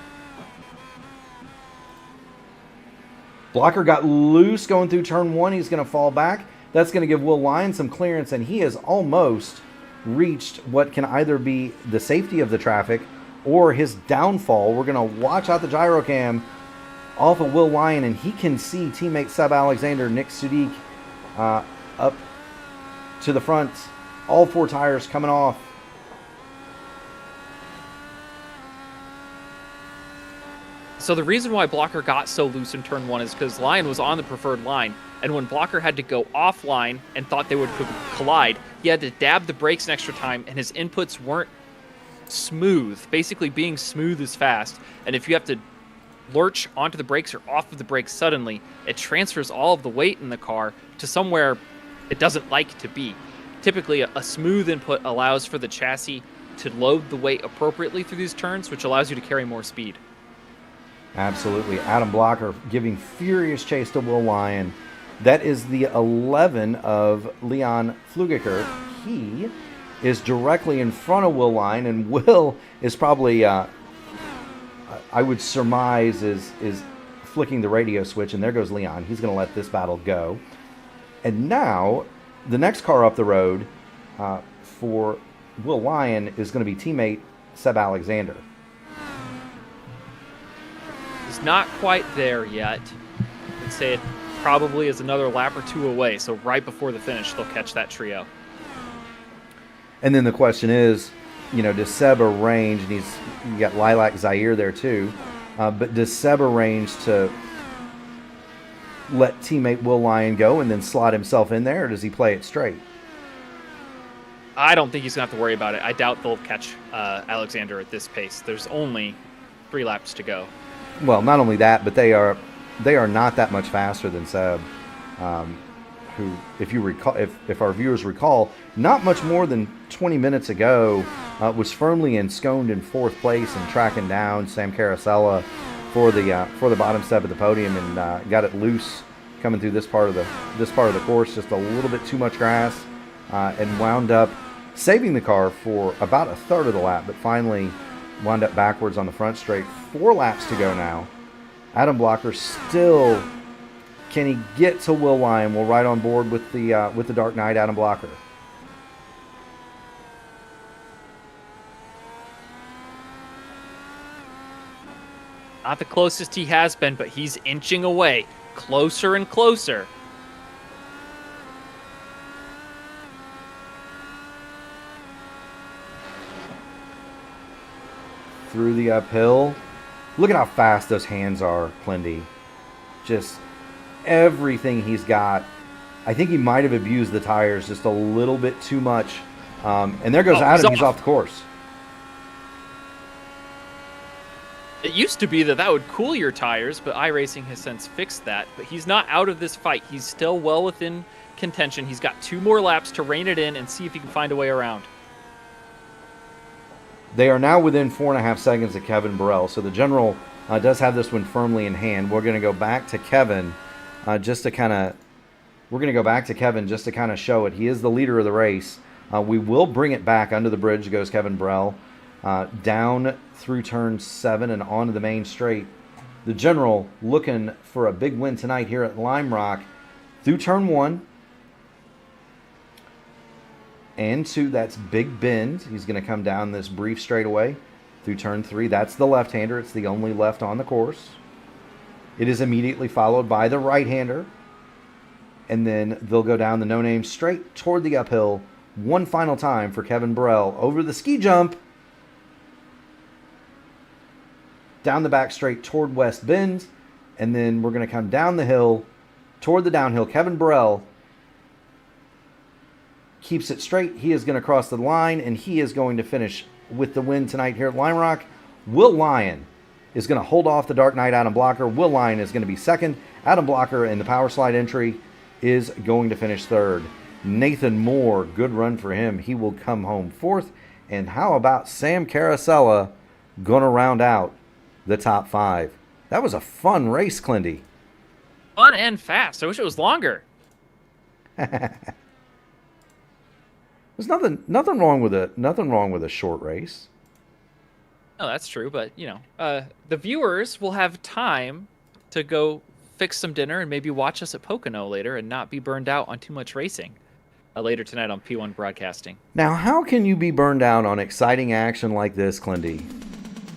Blocker got loose going through turn 1. He's going to fall back. That's going to give Will Lyon some clearance, and he has almost reached what can either be the safety of the traffic or his downfall. We're going to watch out the gyro cam off of Will Lyon, and he can see teammate Seb Alexander, Nick Sudik, up to the front. All 4 tires coming off. So the reason why Blocker got so loose in turn 1 is because Lyon was on the preferred line, and when Blocker had to go offline and thought they would collide, he had to dab the brakes an extra time, and his inputs weren't smooth. Basically, being smooth is fast, and if you have to lurch onto the brakes or off of the brakes suddenly, it transfers all of the weight in the car to somewhere it doesn't like to be. Typically, a smooth input allows for the chassis to load the weight appropriately through these turns, which allows you to carry more speed. Absolutely. Adam Blocker giving furious chase to Will Lyon. That is the 11 of Leon Flugiker. He is directly in front of Will Lyon, and Will is probably, I would surmise, is flicking the radio switch, and there goes Leon. He's going to let this battle go. And now, the next car up the road for Will Lyon is going to be teammate Seb Alexander. He's not quite there yet. I'd say it probably is another lap or 2 away, so right before the finish, they'll catch that trio. And then the question is, does Seb arrange, and you got Lilac Zaire there too, but does Seb arrange to let teammate Will Lyon go and then slot himself in there, or does he play it straight? I don't think he's going to have to worry about it. I doubt they'll catch Alexander at this pace. There's only 3 laps to go. Well, not only that, but they are not that much faster than Seb, who, if you recall, if our viewers recall, not much more than 20 minutes ago, was firmly ensconced in 4th place and tracking down Sam Carosella for the bottom step of the podium, and got it loose coming through this part of the course, just a little bit too much grass, and wound up saving the car for about a third of the lap, but finally wound up backwards on the front straight. 4 laps to go now. Adam Blocker still, can he get to Will Lyon? We'll ride on board with the Dark Knight, Adam Blocker. Not the closest he has been, but he's inching away. Closer and closer. Through the uphill. Look at how fast those hands are, Clindy. Just everything he's got. I think he might have abused the tires just a little bit too much. And there goes Adam. He's off the course. It used to be that would cool your tires, but iRacing has since fixed that. But he's not out of this fight. He's still well within contention. He's got 2 more laps to rein it in and see if he can find a way around. They are now within 4.5 seconds of Kevin Burrell, so the general does have this one firmly in hand. We're going to go back to Kevin just to kind of show it. He is the leader of the race. We will bring it back under the bridge. Goes Kevin Burrell down through turn 7 and onto the main straight. The general looking for a big win tonight here at Lime Rock through turn 1. And 2, that's Big Bend. He's going to come down this brief straightaway through turn 3. That's the left-hander. It's the only left on the course. It is immediately followed by the right-hander. And then they'll go down the no-name straight toward the uphill. One final time for Kevin Burrell over the ski jump. Down the back straight toward West Bend. And then we're going to come down the hill toward the downhill. Kevin Burrell keeps it straight. He is going to cross the line, and he is going to finish with the win tonight here at Lime Rock. Will Lyon is going to hold off the Dark Knight Adam Blocker. Will Lyon is going to be second. Adam Blocker in the power slide entry is going to finish third. Nathan Moore, good run for him. He will come home fourth. And how about Sam Carosella going to round out the top 5? That was a fun race, Clindy. Fun and fast. I wish it was longer. There's nothing wrong with a short race. No, that's true, but the viewers will have time to go fix some dinner and maybe watch us at Pocono later and not be burned out on too much racing later tonight on P1 Broadcasting. Now, how can you be burned out on exciting action like this, Clindy?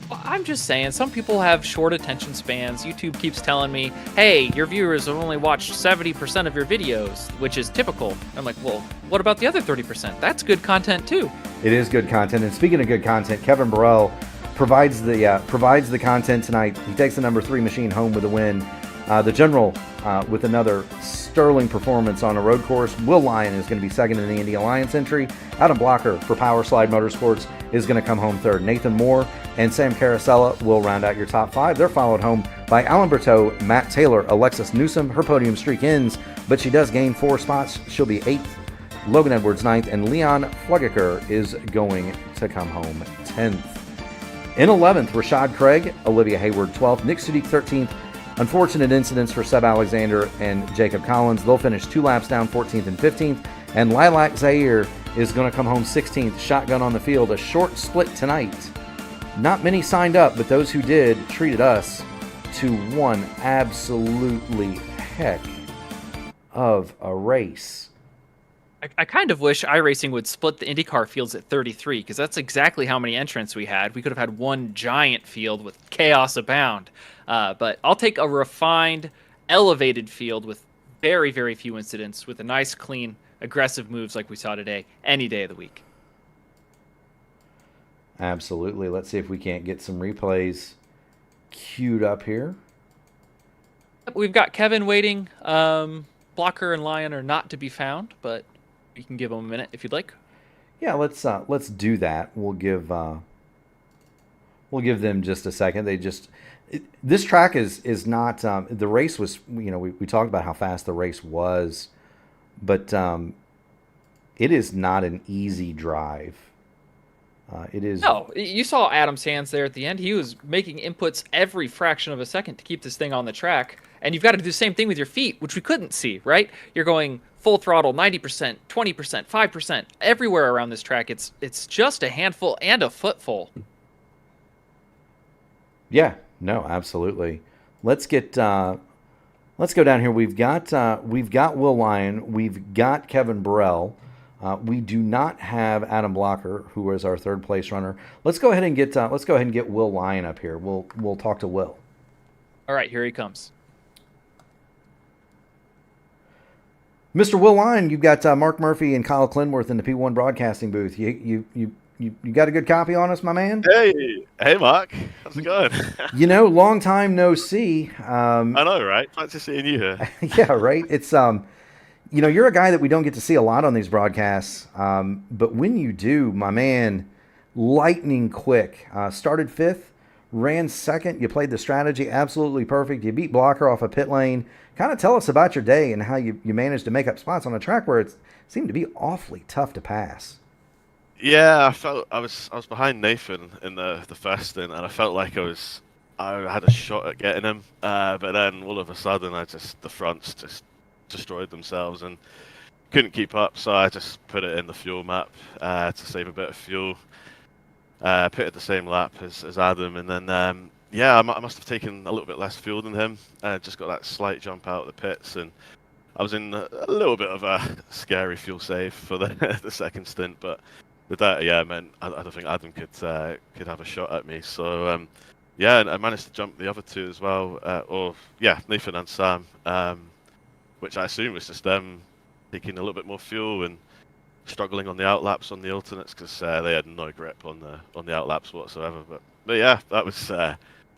Well, I'm just saying, some people have short attention spans. YouTube keeps telling me, hey, your viewers have only watched 70% of your videos, which is typical. I'm like, well, what about the other 30%? That's good content too. It is good content. And speaking of good content, Kevin Burrell provides the content tonight. He takes the number 3 machine home with a win. The General with another sterling performance on a road course. Will Lyon is going to be second in the Indy Alliance entry. Adam Blocker for Power Slide Motorsports is going to come home third. Nathan Moore and Sam Carosella will round out your top 5. They're followed home by Alan Berteau, Matt Taylor, Alexis Newsom. Her podium streak ends, but she does gain 4 spots. She'll be 8th. Logan Edwards 9th, and Leon Flugaker is going to come home 10th. In 11th, Rashad Craig, Olivia Hayward 12th, Nick Sudik 13th. Unfortunate incidents for Seb Alexander and Jacob Collins. They'll finish 2 laps down, 14th and 15th. And Lilac Zaire is going to come home 16th. Shotgun on the field. A short split tonight. Not many signed up, but those who did treated us to one absolutely heck of a race. I kind of wish iRacing would split the IndyCar fields at 33, because that's exactly how many entrants we had. We could have had one giant field with chaos abound. But I'll take a refined, elevated field with very, very few incidents, with a nice, clean, aggressive moves like we saw today, any day of the week. Absolutely. Let's see if we can't get some replays queued up here. We've got Kevin waiting. Blocker and Lyon are not to be found, but you can give them a minute if you'd like. Yeah, let's do that. We'll give them just a second. This track is not the race was, we talked about how fast the race was, but it is not an easy drive. It is. No, you saw Adam's hands there at the end. He was making inputs every fraction of a second to keep this thing on the track. And you've got to do the same thing with your feet, which we couldn't see, right? You're going full throttle, 90%, 20%, 5%, everywhere around this track. It's just a handful and a footful. Yeah, no, absolutely. Let's go down here. We've got Will Lyon. We've got Kevin Burrell. We do not have Adam Blocker, who is our third place runner. Let's go ahead and get Will Lyon up here. We'll talk to Will. All right, here he comes. Mr. Will Lyon, you've got Mark Murphy and Kyle Clinworth in the P1 broadcasting booth. You got a good copy on us, my man? Hey, Mark. How's it going? Long time no see. I know, right? Nice to seeing you here. Yeah, right. It's you're a guy that we don't get to see a lot on these broadcasts, but when you do, my man, lightning quick. Started 5th, ran 2nd. You played the strategy absolutely perfect. You beat Blocker off a pit lane. Kind of tell us about your day and how you managed to make up spots on a track where it seemed to be awfully tough to pass. Yeah, I was behind Nathan in the first stint, and I felt like I had a shot at getting him, but then all of a sudden the fronts just destroyed themselves and couldn't keep up. So I just put it in the fuel map to save a bit of fuel. Pitted the same lap as Adam, and then I must have taken a little bit less fuel than him. Just got that slight jump out of the pits, and I was in a little bit of a scary fuel save for the second stint. But with that, I don't think Adam could have a shot at me. So and I managed to jump the other two as well. Nathan and Sam, which I assume was just them taking a little bit more fuel and struggling on the outlaps on the alternates, because they had no grip on the outlaps whatsoever. But yeah, that was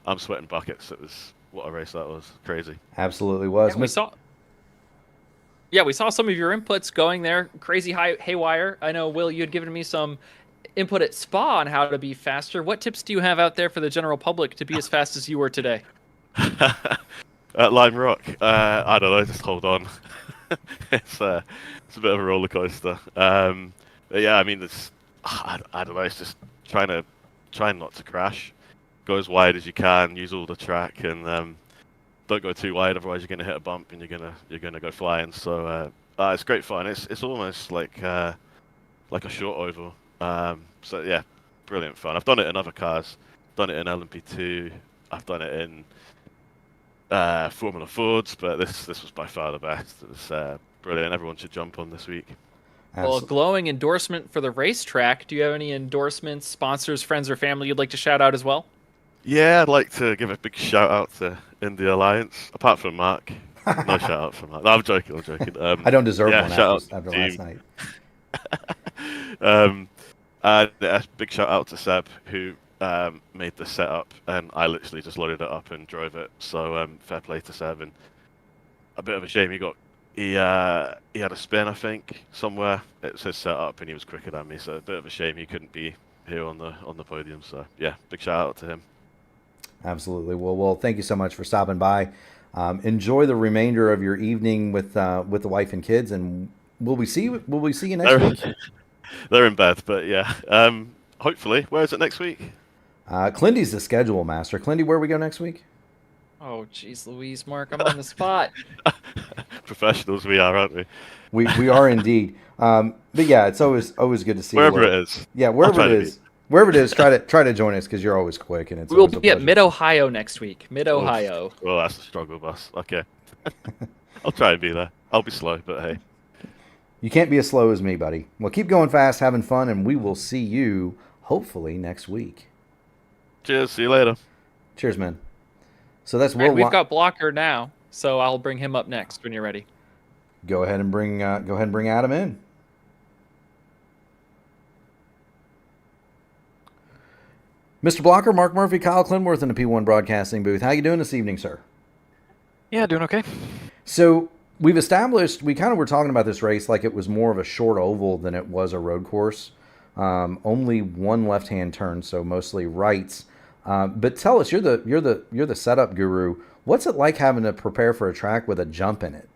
I'm sweating buckets. It was, what a race that was. Crazy. Absolutely was. We saw some of your inputs going there, crazy haywire. I know, Will, you had given me some input at Spa on how to be faster. What tips do you have out there for the general public to be as fast as you were today? At Lime Rock, I don't know, just hold on. It's a bit of a roller coaster. But yeah, I mean, I don't know, it's just trying not to crash. Go as wide as you can, use all the track, and don't go too wide, otherwise you're going to hit a bump and you're gonna go flying. So it's great fun. It's almost like a short oval. So yeah, brilliant fun. I've done it in other cars. Done it in LMP2. I've done it in Formula Fords, but this was by far the best. It was brilliant. Everyone should jump on this week. Well, a Absolutely. glowing endorsement for the racetrack. Do you have any endorsements, sponsors, friends, or family you'd like to shout out as well? Yeah, I'd like to give a big shout out to Indy Alliance, apart from Mark. No shout out from Mark. No, I'm joking. I'm joking. I don't deserve Yeah, one shout out to after the last team. night. A big shout out to Seb who made the setup, and I literally just loaded it up and drove it. So fair play to Seb, and a bit of a shame he had a spin, I think, somewhere. It says setup, and he was quicker than me. So a bit of a shame he couldn't be here on the podium. So yeah, big shout out to him. Absolutely. Well, thank you so much for stopping by. Enjoy the remainder of your evening with the wife and kids, and will we see you next week? They're in bed, but yeah. Hopefully, where is it next week? Clindy's the schedule master. Clindy, where we go next week? Oh, jeez, Louise, Mark, I'm on the spot. Professionals we are, aren't we? We are indeed. But yeah, it's always good to see Wherever you. it is. Yeah, I'll wherever try it to is. Wherever it is, try to join us because you're always quick and it's We will always a be at pleasure. Mid Ohio next week. Mid Oh, Ohio. well, that's a struggle bus. Okay. I'll try and be there. I'll be slow, but hey. You can't be as slow as me, buddy. Well, keep going fast, having fun, and we will see you hopefully next week. Cheers. See you later. Cheers, man. So that's And Will. we've got Blocker now, so I'll bring him up next when you're ready. Go ahead and bring Adam in. Mr. Blocker, Mark Murphy, Kyle Clinworth in the P1 Broadcasting booth. How you doing this evening, sir? Yeah, doing okay. So we've established, we kind of were talking about this race like it was more of a short oval than it was a road course. Only one left-hand turn, so mostly rights. But tell us, you're the setup guru. What's it like having to prepare for a track with a jump in it?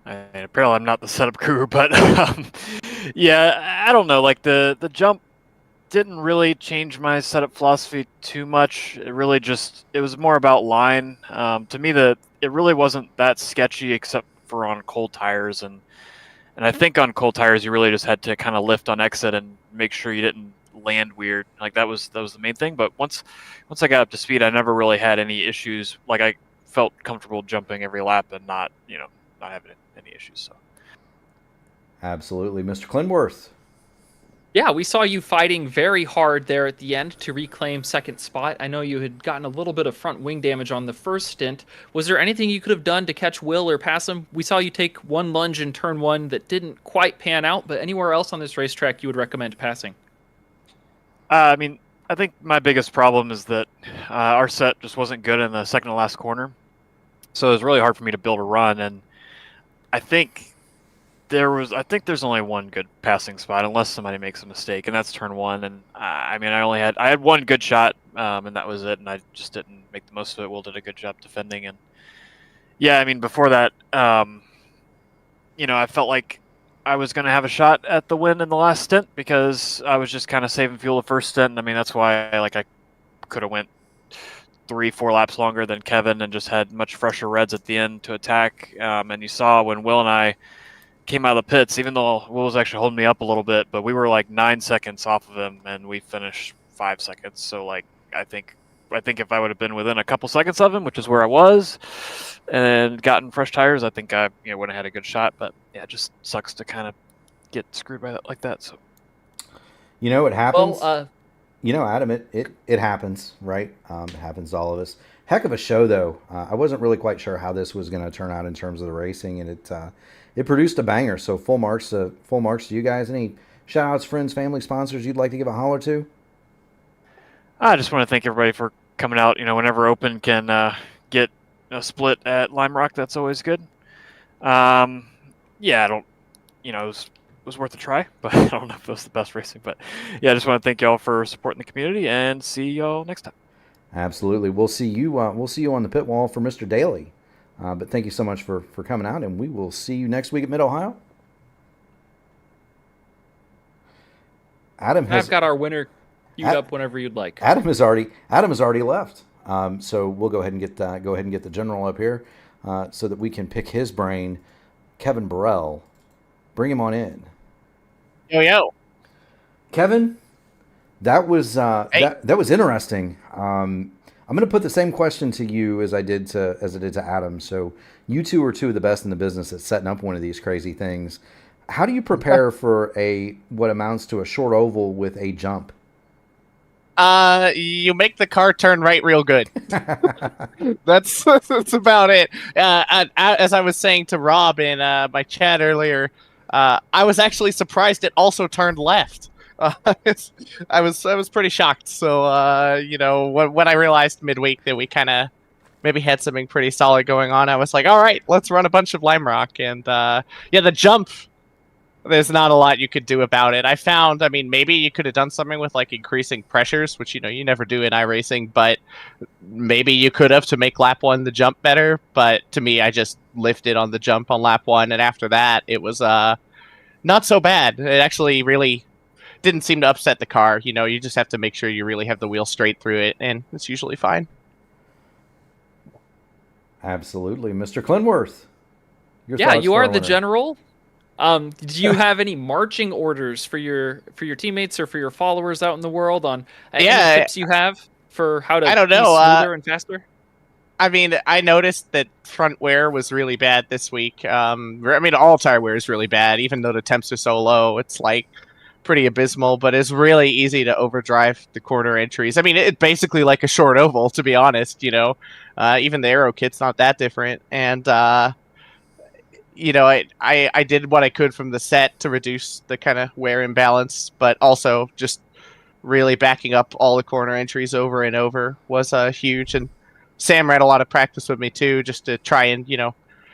I mean, apparently I'm not the setup guru, but yeah, I don't know. Like the jump didn't really change my setup philosophy too much. It really it was more about line. To me, it really wasn't that sketchy except for on cold tires, and I think on cold tires you really just had to kind of lift on exit and make sure you didn't land weird. Like that was the main thing. But once I got up to speed, I never really had any issues. Like I felt comfortable jumping every lap and not having any issues. So Absolutely. Mr. Clinworth. Yeah, we saw you fighting very hard there at the end to reclaim second spot. I know you had gotten a little bit of front wing damage on the first stint. Was there anything you could have done to catch Will or pass him? We saw you take one lunge in turn one that didn't quite pan out, but anywhere else on this racetrack you would recommend passing? I mean, I think my biggest problem is that our set just wasn't good in the second to last corner, so it was really hard for me to build a run. And I think there's only one good passing spot unless somebody makes a mistake, and that's turn one. And I mean, I had one good shot, and that was it. And I just didn't make the most of it. Will did a good job defending, and yeah, I mean, before that, I felt like I was going to have a shot at the win in the last stint because I was just kind of saving fuel the first stint. I mean, that's why I could have went 3-4 laps longer than Kevin and just had much fresher reds at the end to attack. And you saw when Will and I came out of the pits, even though Will was actually holding me up a little bit, but we were like 9 seconds off of him and we finished 5 seconds. So like, I think if I would have been within a couple seconds of him, which is where I was, and gotten fresh tires, I think I would have had a good shot. But yeah, it just sucks to kind of get screwed by that like that. So It happens. Well, Adam, it happens, right? It happens to all of us. Heck of a show, though. I wasn't really quite sure how this was going to turn out in terms of the racing, and it produced a banger. So full marks to you guys. Any shout outs, friends, family, sponsors you'd like to give a holler to? I just want to thank everybody for coming out. Whenever Open can get a split at Lime Rock, that's always good. Yeah, I don't, it was worth a try, but I don't know if it was the best racing. But yeah, I just want to thank y'all for supporting the community and see y'all next time. Absolutely. We'll see you on the pit wall for Mr. Daly. But thank you so much for coming out, and we will see you next week at Mid-Ohio. I've got our winner queued up whenever you'd like. Adam has already left. So we'll go ahead and get the general up here so that we can pick his brain. Kevin Burrell, bring him on in. Yo. Kevin, that was Hey. that was interesting. I I'm going to put the same question to you as I did to Adam. So you two are two of the best in the business at setting up one of these crazy things. How do you prepare for what amounts to a short oval with a jump? You make the car turn right real good. That's about it. As I was saying to Rob in my chat earlier, I was actually surprised it also turned left. I was pretty shocked. So when I realized midweek that we kind of maybe had something pretty solid going on, I was like, all right, let's run a bunch of lime rock. And the jump. There's not a lot you could do about it. I found, maybe you could have done something with like increasing pressures, which you never do in iRacing, but maybe you could have to make lap 1 the jump better. But to me, I just lifted on the jump on lap 1, and after that, it was not so bad. It actually really didn't seem to upset the car. You just have to make sure you really have the wheel straight through it, and it's usually fine. Absolutely, Mr. Clinworth. Yeah, you are the general. Do you have any marching orders for your teammates or for your followers out in the world on any tips you have for how to be smoother and faster? I noticed that front wear was really bad this week. All tire wear is really bad, even though the temps are so low. It's like pretty abysmal, but it's really easy to overdrive the corner entries. It's basically like a short oval, to be honest. Even the aero kit's not that different, and I did what I could from the set to reduce the kind of wear imbalance, but also just really backing up all the corner entries over and over was huge. And Sam had a lot of practice with me too, just to try and,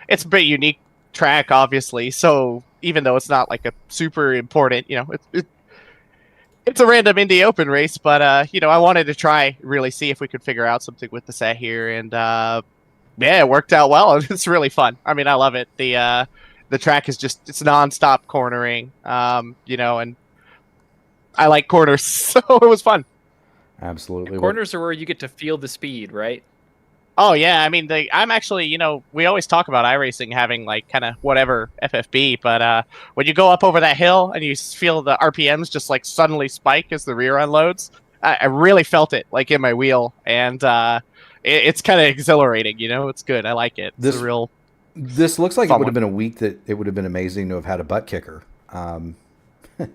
it's a bit unique track, obviously. So even though it's not like a super important, it's a random Indy Open race, but I wanted to try really see if we could figure out something with the set here, and yeah, it worked out well. It's really fun. I love it. The track is it's nonstop cornering, and I like corners, so it was fun. Absolutely. And corners are where you get to feel the speed, right? Oh yeah, I'm actually, we always talk about iRacing having like kind of whatever FFB, but when you go up over that hill and you feel the RPMs just like suddenly spike as the rear unloads, I really felt it like in my wheel, and it's kind of exhilarating, it's good. I like it. This looks like it would have been a week that it would have been amazing to have had a butt kicker.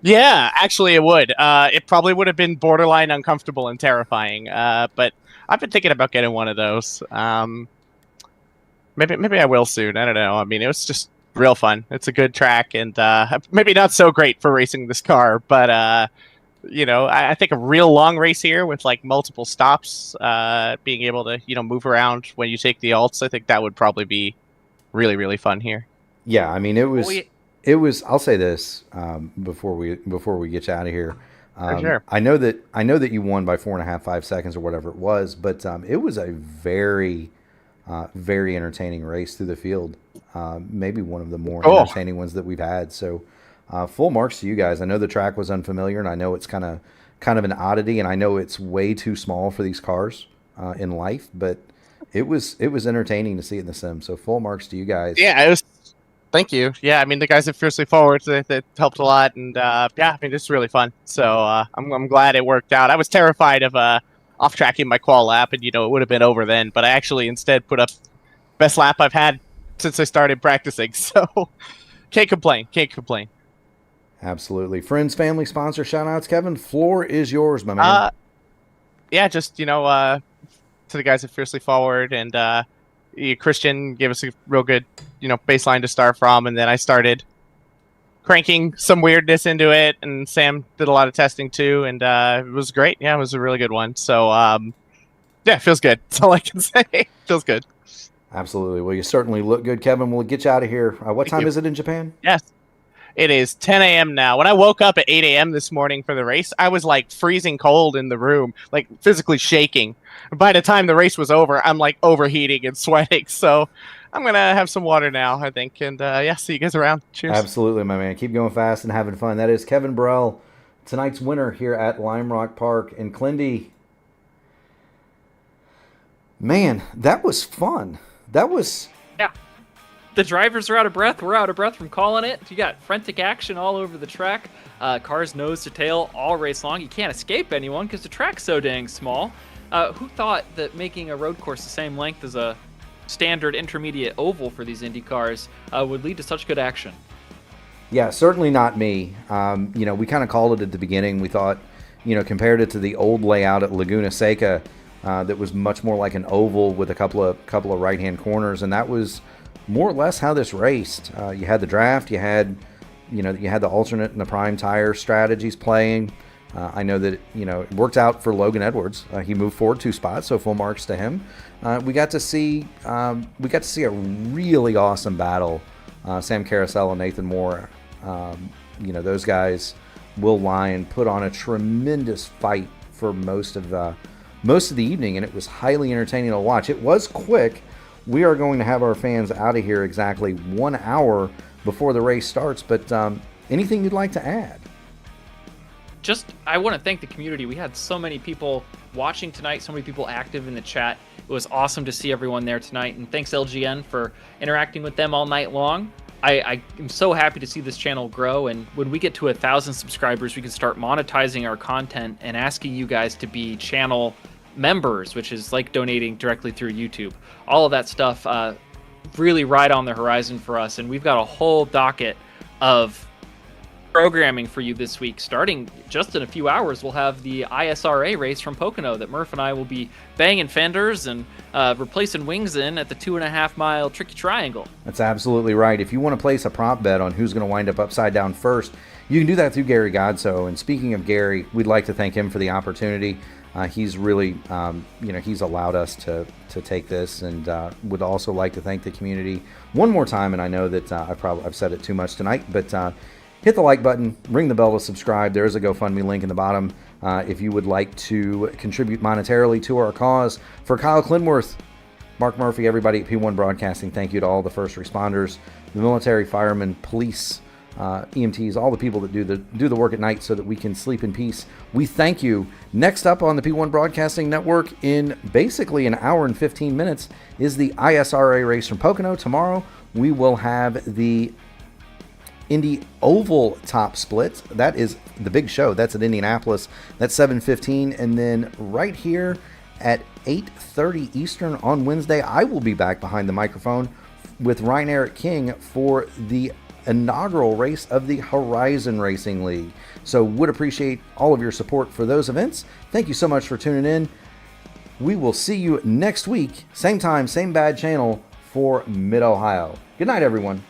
Yeah, actually it would. It probably would have been borderline uncomfortable and terrifying. But I've been thinking about getting one of those. Maybe I will soon. I don't know. It was just real fun. It's a good track, and maybe not so great for racing this car, but I think a real long race here with like multiple stops, being able to move around when you take the alts, I think that would probably be really, really fun here. Yeah, it was. I'll say this before we get you out of here. For sure. I know that you won by 4.5, 5 seconds or whatever it was, but it was a very, very entertaining race through the field. Maybe one of the more entertaining ones that we've had. So. Full marks to you guys. I know the track was unfamiliar, and I know it's kind of an oddity, and I know it's way too small for these cars in life, but it was entertaining to see it in the sim. So full marks to you guys. Yeah, it was. Thank you. Yeah, the guys at Fiercely Forward that helped a lot, and it's really fun. So I'm glad it worked out. I was terrified of off tracking my qual lap, and it would have been over then, but I actually instead put up best lap I've had since I started practicing. So can't complain. Absolutely. Friends, family, sponsor, shout-outs. Kevin, floor is yours, my man. Yeah, just, to the guys at Fiercely Forward, and Christian gave us a real good, baseline to start from, and then I started cranking some weirdness into it, and Sam did a lot of testing too, and it was great. Yeah, it was a really good one. So, yeah, feels good. That's all I can say. Feels good. Absolutely. Well, you certainly look good, Kevin. We'll get you out of here. What time is it in Japan? Yes. It is 10 a.m. now. When I woke up at 8 a.m. this morning for the race, I was like freezing cold in the room, like physically shaking. By the time the race was over, I'm like overheating and sweating. So I'm going to have some water now, I think. And see you guys around. Cheers. Absolutely, my man. Keep going fast and having fun. That is Kevin Burrell, tonight's winner here at Lime Rock Park. And Clindy, man, that was fun. That was... Yeah. The drivers are out of breath. We're out of breath from calling it. You got frantic action all over the track. Cars nose to tail all race long. You can't escape anyone because the track's so dang small. Who thought that making a road course the same length as a standard intermediate oval for these Indy cars would lead to such good action? Yeah, certainly not me. We kind of called it at the beginning. We thought, compared it to the old layout at Laguna Seca, that was much more like an oval with a couple of right-hand corners, and that was more or less how this raced. You had the draft, you had the alternate and the prime tire strategies playing. I know that it worked out for Logan Edwards. He moved forward 2 spots, so full marks to him. We got to see a really awesome battle. Sam Carousel and Nathan Moore, those guys. Will Lyon put on a tremendous fight for most of the evening, and it was highly entertaining to watch. It was quick. We are going to have our fans out of here exactly 1 hour before the race starts, but anything you'd like to add? I want to thank the community. We had so many people watching tonight, so many people active in the chat. It was awesome to see everyone there tonight, and thanks LGN for interacting with them all night long. I am so happy to see this channel grow, and when we get to 1,000 subscribers, we can start monetizing our content and asking you guys to be channel members, which is like donating directly through YouTube. All of that stuff really right on the horizon for us, and we've got a whole docket of programming for you this week. Starting just in a few hours, we'll have the ISRA race from Pocono that Murph and I will be banging fenders and replacing wings in at the 2.5 mile tricky triangle. That's absolutely right. If you want to place a prop bet on who's going to wind up upside down first, you can do that through Gary Godso. And speaking of Gary, we'd like to thank him for the opportunity. He's really, he's allowed us to take this, and would also like to thank the community one more time. And I know that I've said it too much tonight, but hit the like button, ring the bell to subscribe. There is a GoFundMe link in the bottom if you would like to contribute monetarily to our cause. For Kyle Clinworth, Mark Murphy, everybody at P1 Broadcasting, thank you to all the first responders, the military, firemen, police, EMTs, all the people that do the work at night so that we can sleep in peace. We thank you. Next up on the P1 Broadcasting Network in basically an hour and 15 minutes is the ISRA race from Pocono. Tomorrow we will have the Indy Oval top split. That is the big show. That's at Indianapolis. That's 7:15. And then right here at 8:30 Eastern on Wednesday, I will be back behind the microphone with Ryan Eric King for the inaugural race of the Horizon Racing League. So would appreciate all of your support for those events. Thank you so much for tuning in. We will see you next week. Same time, same bad channel for Mid-Ohio. Good night, everyone.